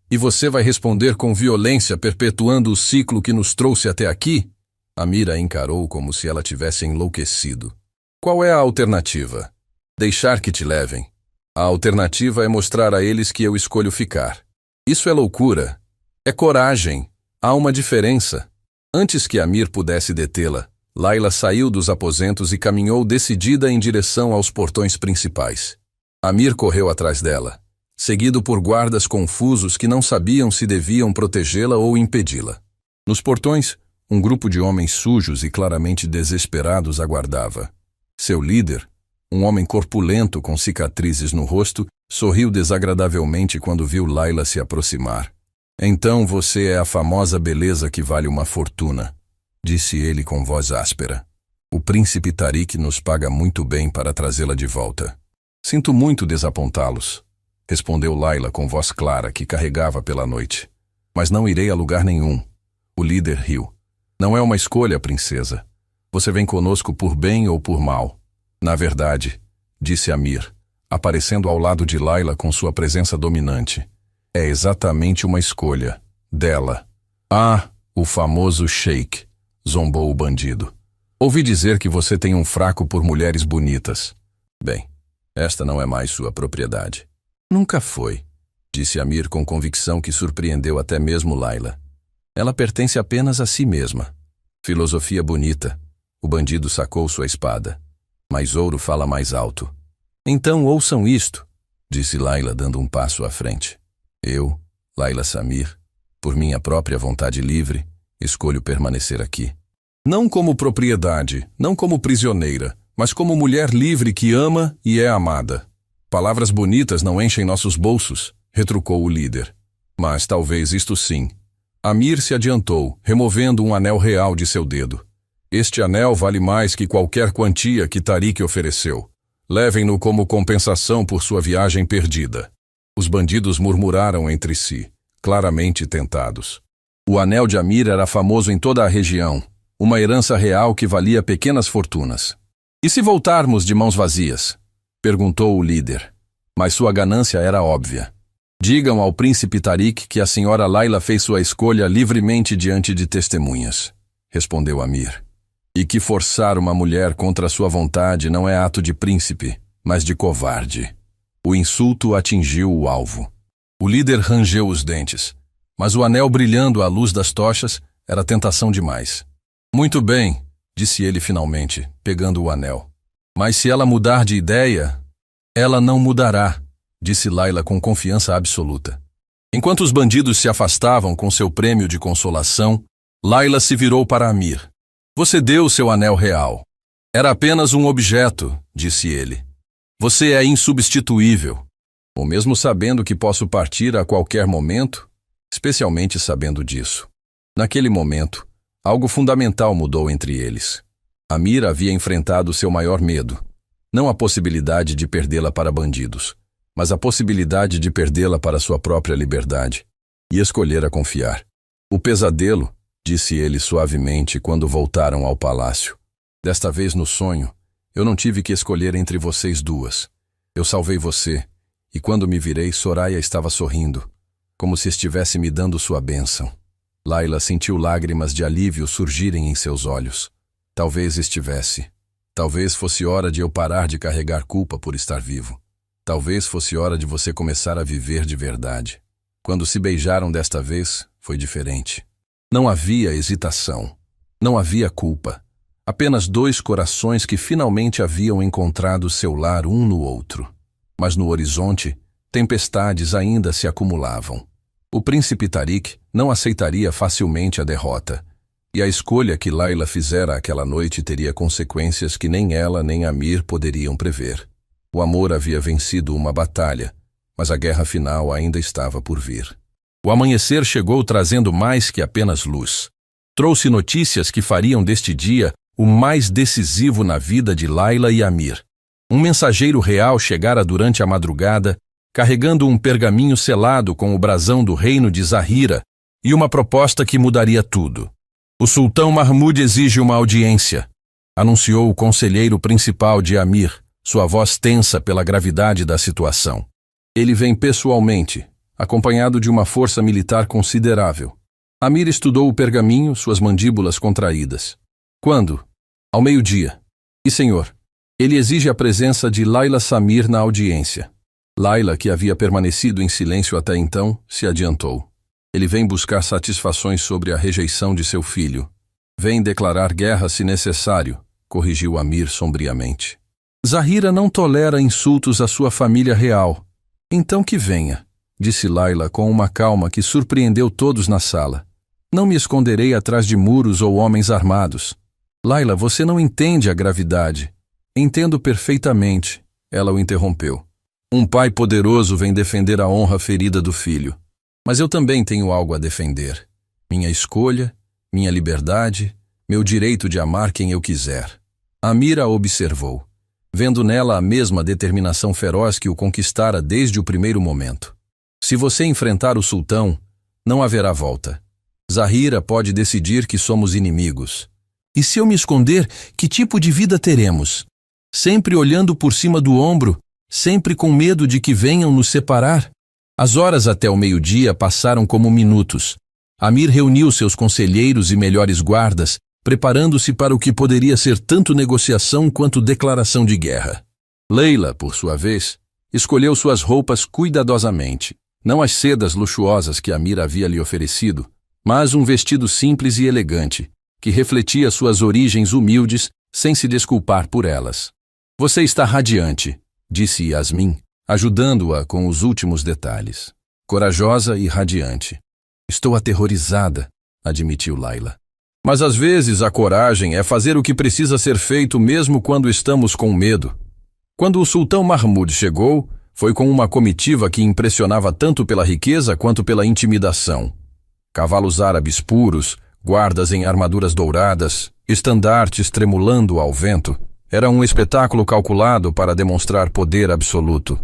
E você vai responder com violência, perpetuando o ciclo que nos trouxe até aqui? Amir a encarou como se ela tivesse enlouquecido. Qual é a alternativa? Deixar que te levem. A alternativa é mostrar a eles que eu escolho ficar. Isso é loucura. É coragem. Há uma diferença. Antes que Amir pudesse detê-la, Layla saiu dos aposentos e caminhou decidida em direção aos portões principais. Amir correu atrás dela, seguido por guardas confusos que não sabiam se deviam protegê-la ou impedi-la. Nos portões, um grupo de homens sujos e claramente desesperados aguardava. Seu líder, um homem corpulento com cicatrizes no rosto, sorriu desagradavelmente quando viu Layla se aproximar. Então você é a famosa beleza que vale uma fortuna, disse ele com voz áspera. O príncipe Tariq nos paga muito bem para trazê-la de volta. Sinto muito desapontá-los, respondeu Layla com voz clara que carregava pela noite. Mas não irei a lugar nenhum. O líder riu. Não é uma escolha, princesa. Você vem conosco por bem ou por mal. Na verdade, disse Amir, aparecendo ao lado de Layla com sua presença dominante. É exatamente uma escolha. Dela. Ah, o famoso Sheik, zombou o bandido. Ouvi dizer que você tem um fraco por mulheres bonitas. Bem, esta não é mais sua propriedade. Nunca foi, disse Amir com convicção que surpreendeu até mesmo Layla. Ela pertence apenas a si mesma. Filosofia bonita. O bandido sacou sua espada. Mas ouro fala mais alto. Então ouçam isto, disse Layla dando um passo à frente. Eu, Layla Samir, por minha própria vontade livre, escolho permanecer aqui. Não como propriedade, não como prisioneira, mas como mulher livre que ama e é amada. Palavras bonitas não enchem nossos bolsos, retrucou o líder. Mas talvez isto sim. Amir se adiantou, removendo um anel real de seu dedo. Este anel vale mais que qualquer quantia que Tariq ofereceu. Levem-no como compensação por sua viagem perdida. Os bandidos murmuraram entre si, claramente tentados. O anel de Amir era famoso em toda a região, uma herança real que valia pequenas fortunas. E se voltarmos de mãos vazias? Perguntou o líder. Mas sua ganância era óbvia. Digam ao príncipe Tariq que a senhora Layla fez sua escolha livremente diante de testemunhas, respondeu Amir. E que forçar uma mulher contra sua vontade não é ato de príncipe, mas de covarde. O insulto atingiu o alvo. O líder rangeu os dentes, mas o anel brilhando à luz das tochas era tentação demais. Muito bem, disse ele finalmente, pegando o anel. Mas se ela mudar de ideia, ela não mudará, disse Layla com confiança absoluta. Enquanto os bandidos se afastavam com seu prêmio de consolação, Layla se virou para Amir. Você deu seu anel real. Era apenas um objeto, disse ele. Você é insubstituível. Ou mesmo sabendo que posso partir a qualquer momento, especialmente sabendo disso. Naquele momento, algo fundamental mudou entre eles. Amir havia enfrentado seu maior medo. Não a possibilidade de perdê-la para bandidos, mas a possibilidade de perdê-la para sua própria liberdade. E escolhera confiar. O pesadelo, disse ele suavemente quando voltaram ao palácio. Desta vez no sonho, eu não tive que escolher entre vocês duas. Eu salvei você, e quando me virei, Soraya estava sorrindo, como se estivesse me dando sua bênção. Layla sentiu lágrimas de alívio surgirem em seus olhos. Talvez estivesse. Talvez fosse hora de eu parar de carregar culpa por estar vivo. Talvez fosse hora de você começar a viver de verdade. Quando se beijaram desta vez, foi diferente. Não havia hesitação. Não havia culpa. Apenas dois corações que finalmente haviam encontrado seu lar um no outro. Mas no horizonte, tempestades ainda se acumulavam. O príncipe Tariq não aceitaria facilmente a derrota, e a escolha que Layla fizera aquela noite teria consequências que nem ela nem Amir poderiam prever. O amor havia vencido uma batalha, mas a guerra final ainda estava por vir. O amanhecer chegou trazendo mais que apenas luz. Trouxe notícias que fariam deste dia o mais decisivo na vida de Layla e Amir. Um mensageiro real chegara durante a madrugada, carregando um pergaminho selado com o brasão do reino de Zahira e uma proposta que mudaria tudo. O sultão Mahmud exige uma audiência, anunciou o conselheiro principal de Amir, sua voz tensa pela gravidade da situação. Ele vem pessoalmente, acompanhado de uma força militar considerável. Amir estudou o pergaminho, suas mandíbulas contraídas. Quando? Ao meio-dia. E senhor, ele exige a presença de Layla Samir na audiência. Layla, que havia permanecido em silêncio até então, se adiantou. Ele vem buscar satisfações sobre a rejeição de seu filho. Vem declarar guerra se necessário, corrigiu Amir sombriamente. Zahira não tolera insultos à sua família real. Então que venha, disse Layla com uma calma que surpreendeu todos na sala. Não me esconderei atrás de muros ou homens armados. Laila, você não entende a gravidade. Entendo perfeitamente, ela o interrompeu. Um pai poderoso vem defender a honra ferida do filho. Mas eu também tenho algo a defender. Minha escolha, minha liberdade, meu direito de amar quem eu quiser. Amir a observou, vendo nela a mesma determinação feroz que o conquistara desde o primeiro momento. Se você enfrentar o sultão, não haverá volta. Zahira pode decidir que somos inimigos. E se eu me esconder, que tipo de vida teremos? Sempre olhando por cima do ombro, sempre com medo de que venham nos separar? As horas até o meio-dia passaram como minutos. Amir reuniu seus conselheiros e melhores guardas, preparando-se para o que poderia ser tanto negociação quanto declaração de guerra. Leila, por sua vez, escolheu suas roupas cuidadosamente, não as sedas luxuosas que Amir havia lhe oferecido, mas um vestido simples e elegante, que refletia suas origens humildes sem se desculpar por elas. Você está radiante, disse Yasmin, ajudando-a com os últimos detalhes. Corajosa e radiante. Estou aterrorizada, admitiu Laila. Mas às vezes a coragem é fazer o que precisa ser feito mesmo quando estamos com medo. Quando o sultão Mahmud chegou, foi com uma comitiva que impressionava tanto pela riqueza quanto pela intimidação. Cavalos árabes puros, guardas em armaduras douradas, estandartes tremulando ao vento. Era um espetáculo calculado para demonstrar poder absoluto.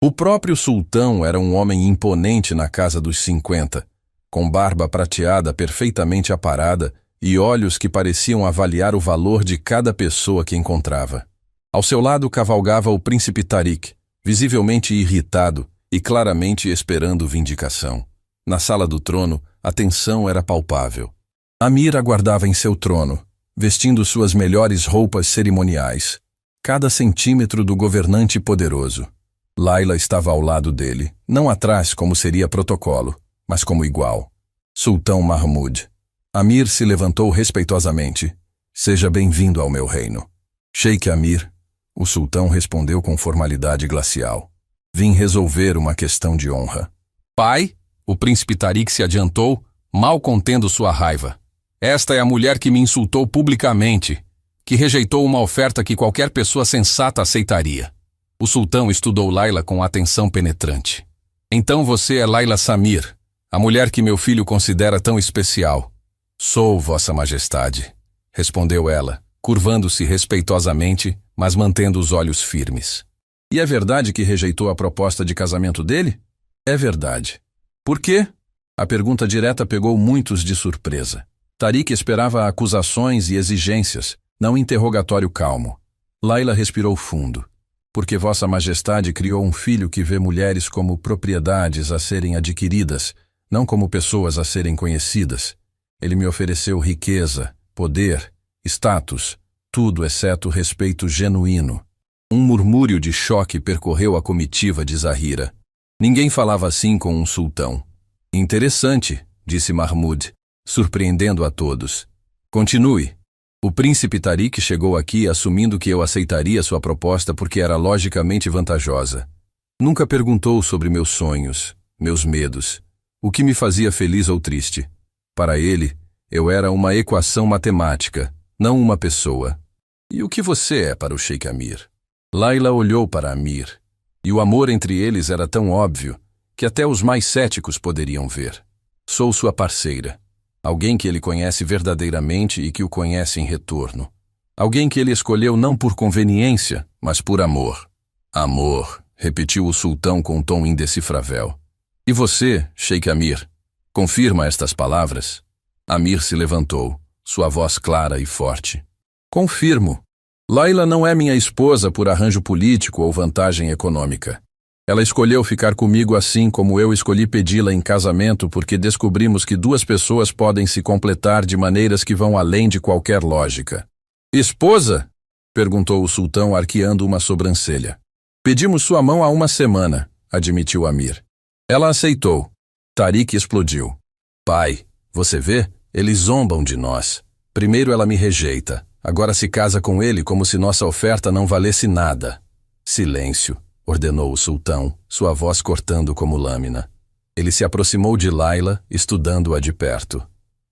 O próprio sultão era um homem imponente na casa dos 50, com barba prateada perfeitamente aparada e olhos que pareciam avaliar o valor de cada pessoa que encontrava. Ao seu lado cavalgava o príncipe Tariq, visivelmente irritado e claramente esperando vindicação. Na sala do trono, a tensão era palpável. Amir aguardava em seu trono, vestindo suas melhores roupas cerimoniais, cada centímetro do governante poderoso. Laila estava ao lado dele, não atrás como seria protocolo, mas como igual. Sultão Mahmud. Amir se levantou respeitosamente. Seja bem-vindo ao meu reino. Sheikh Amir, o sultão respondeu com formalidade glacial. Vim resolver uma questão de honra. Pai, o príncipe Tariq se adiantou, mal contendo sua raiva. Esta é a mulher que me insultou publicamente, que rejeitou uma oferta que qualquer pessoa sensata aceitaria. O sultão estudou Laila com atenção penetrante. Então você é Laila Samir, a mulher que meu filho considera tão especial. Sou, Vossa Majestade, respondeu ela, curvando-se respeitosamente, mas mantendo os olhos firmes. E é verdade que rejeitou a proposta de casamento dele? É verdade. Por quê? A pergunta direta pegou muitos de surpresa. Tariq esperava acusações e exigências, não interrogatório calmo. Laila respirou fundo. Porque Vossa Majestade criou um filho que vê mulheres como propriedades a serem adquiridas, não como pessoas a serem conhecidas. Ele me ofereceu riqueza, poder, status, tudo exceto respeito genuíno. Um murmúrio de choque percorreu a comitiva de Zahira. Ninguém falava assim com um sultão. Interessante, disse Mahmud, surpreendendo a todos. Continue. O príncipe Tariq chegou aqui assumindo que eu aceitaria sua proposta porque era logicamente vantajosa. Nunca perguntou sobre meus sonhos, meus medos, o que me fazia feliz ou triste. Para ele, eu era uma equação matemática, não uma pessoa. E o que você é para o Sheikh Amir? Laila olhou para Amir, e o amor entre eles era tão óbvio que até os mais céticos poderiam ver. Sou sua parceira. Alguém que ele conhece verdadeiramente e que o conhece em retorno. Alguém que ele escolheu não por conveniência, mas por amor. Amor, repetiu o sultão com um tom indecifrável. E você, Sheikh Amir, confirma estas palavras? Amir se levantou, sua voz clara e forte. Confirmo. Laila não é minha esposa por arranjo político ou vantagem econômica. Ela escolheu ficar comigo assim como eu escolhi pedi-la em casamento porque descobrimos que duas pessoas podem se completar de maneiras que vão além de qualquer lógica. Esposa? Perguntou o sultão arqueando uma sobrancelha. Pedimos sua mão há uma semana, admitiu Amir. Ela aceitou. Tariq explodiu. Pai, você vê? Eles zombam de nós. Primeiro ela me rejeita. Agora se casa com ele como se nossa oferta não valesse nada. Silêncio, ordenou o sultão, sua voz cortando como lâmina. Ele se aproximou de Laila, estudando-a de perto.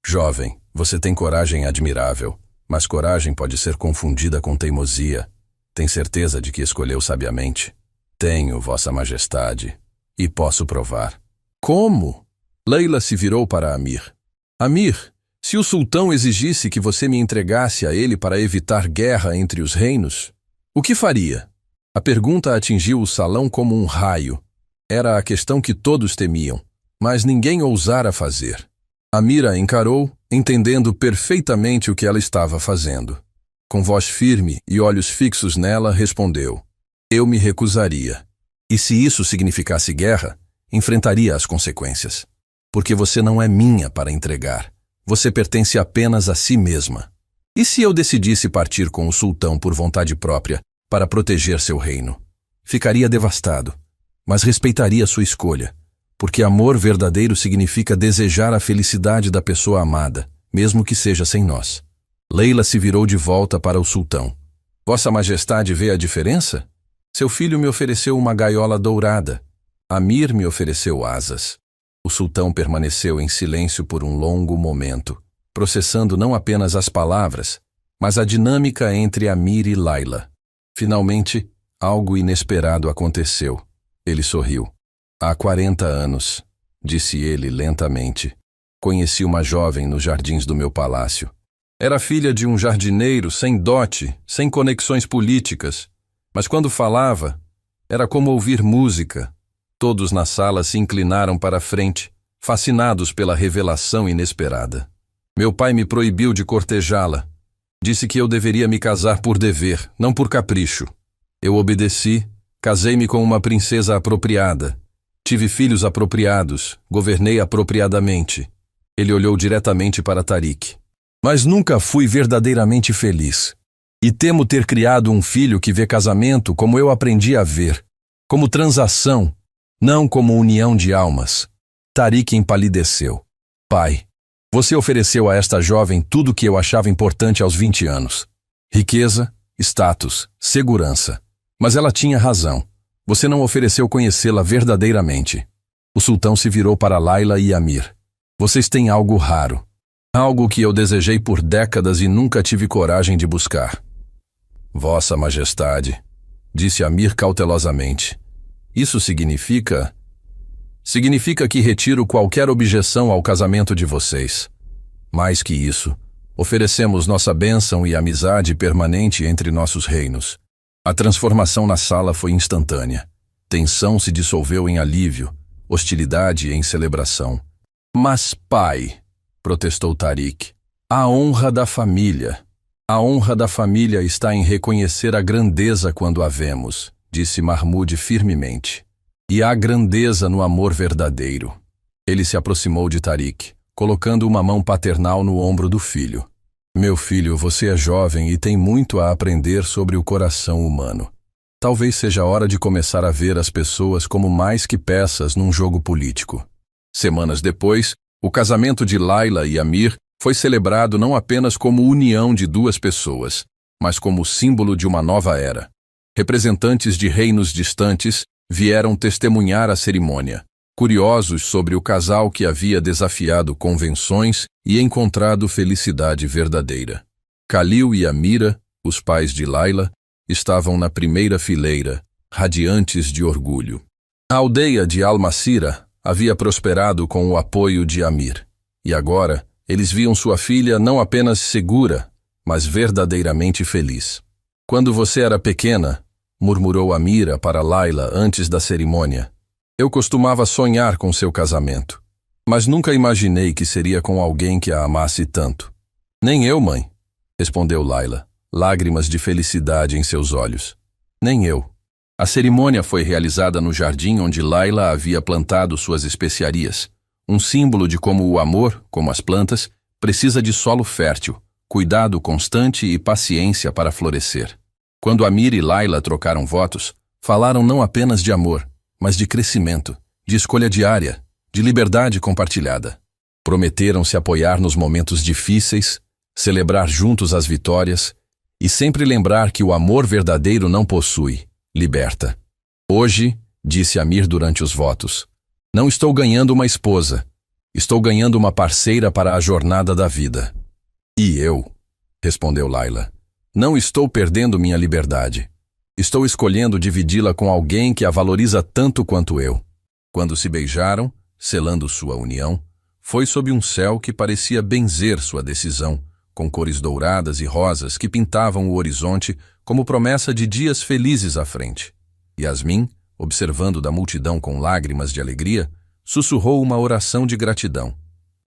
Jovem, você tem coragem admirável, mas coragem pode ser confundida com teimosia. Tem certeza de que escolheu sabiamente? Tenho, Vossa Majestade, e posso provar. Como? Leila se virou para Amir. Amir, se o sultão exigisse que você me entregasse a ele para evitar guerra entre os reinos, o que faria? A pergunta atingiu o salão como um raio. Era a questão que todos temiam, mas ninguém ousara fazer. Amir a encarou, entendendo perfeitamente o que ela estava fazendo. Com voz firme e olhos fixos nela, respondeu: eu me recusaria. E se isso significasse guerra, enfrentaria as consequências. Porque você não é minha para entregar. Você pertence apenas a si mesma. E se eu decidisse partir com o sultão por vontade própria para proteger seu reino? Ficaria devastado, mas respeitaria sua escolha, porque amor verdadeiro significa desejar a felicidade da pessoa amada, mesmo que seja sem nós. Leila se virou de volta para o sultão. Vossa Majestade vê a diferença? Seu filho me ofereceu uma gaiola dourada. Amir me ofereceu asas. O sultão permaneceu em silêncio por um longo momento, processando não apenas as palavras, mas a dinâmica entre Amir e Laila. Finalmente, algo inesperado aconteceu. Ele sorriu. Há 40 anos, disse ele lentamente, conheci uma jovem nos jardins do meu palácio. Era filha de um jardineiro sem dote, sem conexões políticas, mas quando falava, era como ouvir música. Todos na sala se inclinaram para a frente, fascinados pela revelação inesperada. Meu pai me proibiu de cortejá-la. Disse que eu deveria me casar por dever, não por capricho. Eu obedeci, casei-me com uma princesa apropriada. Tive filhos apropriados, governei apropriadamente. Ele olhou diretamente para Tariq. Mas nunca fui verdadeiramente feliz. E temo ter criado um filho que vê casamento como eu aprendi a ver, como transação, não como união de almas. Tariq empalideceu. Pai, você ofereceu a esta jovem tudo o que eu achava importante aos 20 anos. Riqueza, status, segurança. Mas ela tinha razão. Você não ofereceu conhecê-la verdadeiramente. O sultão se virou para Laila e Amir. Vocês têm algo raro. Algo que eu desejei por décadas e nunca tive coragem de buscar. Vossa Majestade, disse Amir cautelosamente. Isso significa que retiro qualquer objeção ao casamento de vocês. Mais que isso, oferecemos nossa bênção e amizade permanente entre nossos reinos. A transformação na sala foi instantânea. Tensão se dissolveu em alívio, hostilidade em celebração. Mas, pai, protestou Tariq, a honra da família. A honra da família está em reconhecer a grandeza quando a vemos, disse Mahmud firmemente. E há grandeza no amor verdadeiro. Ele se aproximou de Tariq, colocando uma mão paternal no ombro do filho. Meu filho, você é jovem e tem muito a aprender sobre o coração humano. Talvez seja a hora de começar a ver as pessoas como mais que peças num jogo político. Semanas depois, o casamento de Laila e Amir foi celebrado não apenas como união de duas pessoas, mas como símbolo de uma nova era. Representantes de reinos distantes vieram testemunhar a cerimônia, curiosos sobre o casal que havia desafiado convenções e encontrado felicidade verdadeira. Khalil e Amira, os pais de Laila, estavam na primeira fileira, radiantes de orgulho. A aldeia de Al-Masira havia prosperado com o apoio de Amir, e agora eles viam sua filha não apenas segura, mas verdadeiramente feliz. Quando você era pequena, murmurou Amira para Laila antes da cerimônia, eu costumava sonhar com seu casamento, mas nunca imaginei que seria com alguém que a amasse tanto. Nem eu, mãe, respondeu Laila, lágrimas de felicidade em seus olhos. Nem eu. A cerimônia foi realizada no jardim onde Laila havia plantado suas especiarias, um símbolo de como o amor, como as plantas, precisa de solo fértil, cuidado constante e paciência para florescer. Quando Amir e Laila trocaram votos, falaram não apenas de amor, mas de crescimento, de escolha diária, de liberdade compartilhada. Prometeram se apoiar nos momentos difíceis, celebrar juntos as vitórias e sempre lembrar que o amor verdadeiro não possui, liberta. Hoje, disse Amir durante os votos, não estou ganhando uma esposa, Estou ganhando uma parceira para a jornada da vida. E eu, respondeu Layla, não estou perdendo minha liberdade. Estou escolhendo dividi-la com alguém que a valoriza tanto quanto eu. Quando se beijaram, selando sua união, foi sob um céu que parecia benzer sua decisão, com cores douradas e rosas que pintavam o horizonte como promessa de dias felizes à frente. Yasmin, observando da multidão com lágrimas de alegria, sussurrou uma oração de gratidão.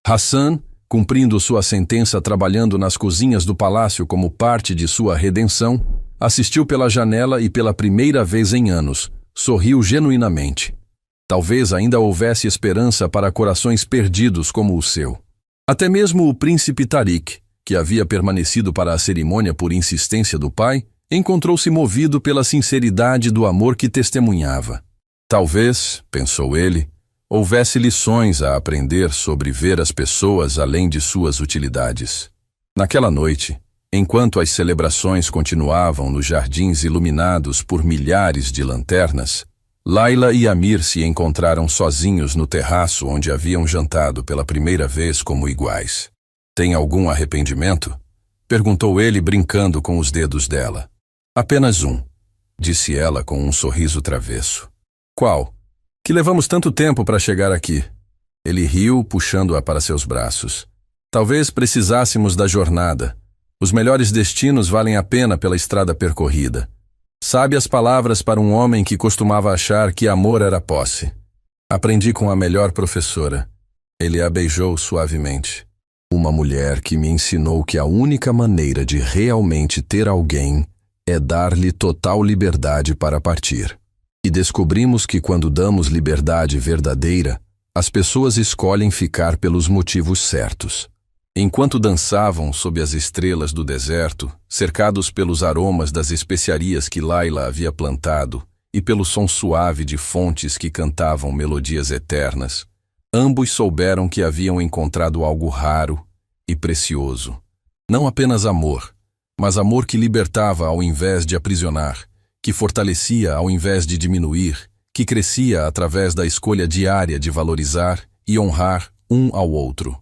Hassan, cumprindo sua sentença trabalhando nas cozinhas do palácio como parte de sua redenção, assistiu pela janela e pela primeira vez em anos, sorriu genuinamente. Talvez ainda houvesse esperança para corações perdidos como o seu. Até mesmo o príncipe Tariq, que havia permanecido para a cerimônia por insistência do pai, encontrou-se movido pela sinceridade do amor que testemunhava. Talvez, pensou ele, houvesse lições a aprender sobre ver as pessoas além de suas utilidades. Naquela noite, enquanto as celebrações continuavam nos jardins iluminados por milhares de lanternas, Layla e Amir se encontraram sozinhos no terraço onde haviam jantado pela primeira vez como iguais. Tem algum arrependimento? Perguntou ele brincando com os dedos dela. Apenas um, disse ela com um sorriso travesso. Qual? Que levamos tanto tempo para chegar aqui. Ele riu, puxando-a para seus braços. Talvez precisássemos da jornada. Os melhores destinos valem a pena pela estrada percorrida. Sabe as palavras para um homem que costumava achar que amor era posse. Aprendi com a melhor professora. Ele a beijou suavemente. Uma mulher que me ensinou que a única maneira de realmente ter alguém é dar-lhe total liberdade para partir. E descobrimos que quando damos liberdade verdadeira, as pessoas escolhem ficar pelos motivos certos. Enquanto dançavam sob as estrelas do deserto, cercados pelos aromas das especiarias que Layla havia plantado e pelo som suave de fontes que cantavam melodias eternas, ambos souberam que haviam encontrado algo raro e precioso. Não apenas amor, mas amor que libertava ao invés de aprisionar, que fortalecia ao invés de diminuir, que crescia através da escolha diária de valorizar e honrar um ao outro.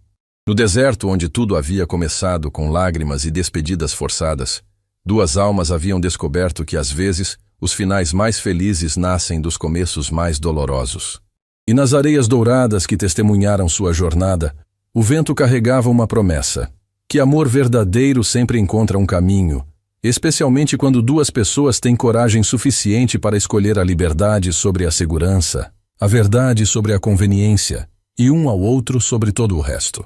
No deserto onde tudo havia começado com lágrimas e despedidas forçadas, duas almas haviam descoberto que às vezes os finais mais felizes nascem dos começos mais dolorosos. E nas areias douradas que testemunharam sua jornada, o vento carregava uma promessa, que amor verdadeiro sempre encontra um caminho, especialmente quando duas pessoas têm coragem suficiente para escolher a liberdade sobre a segurança, a verdade sobre a conveniência e um ao outro sobre todo o resto.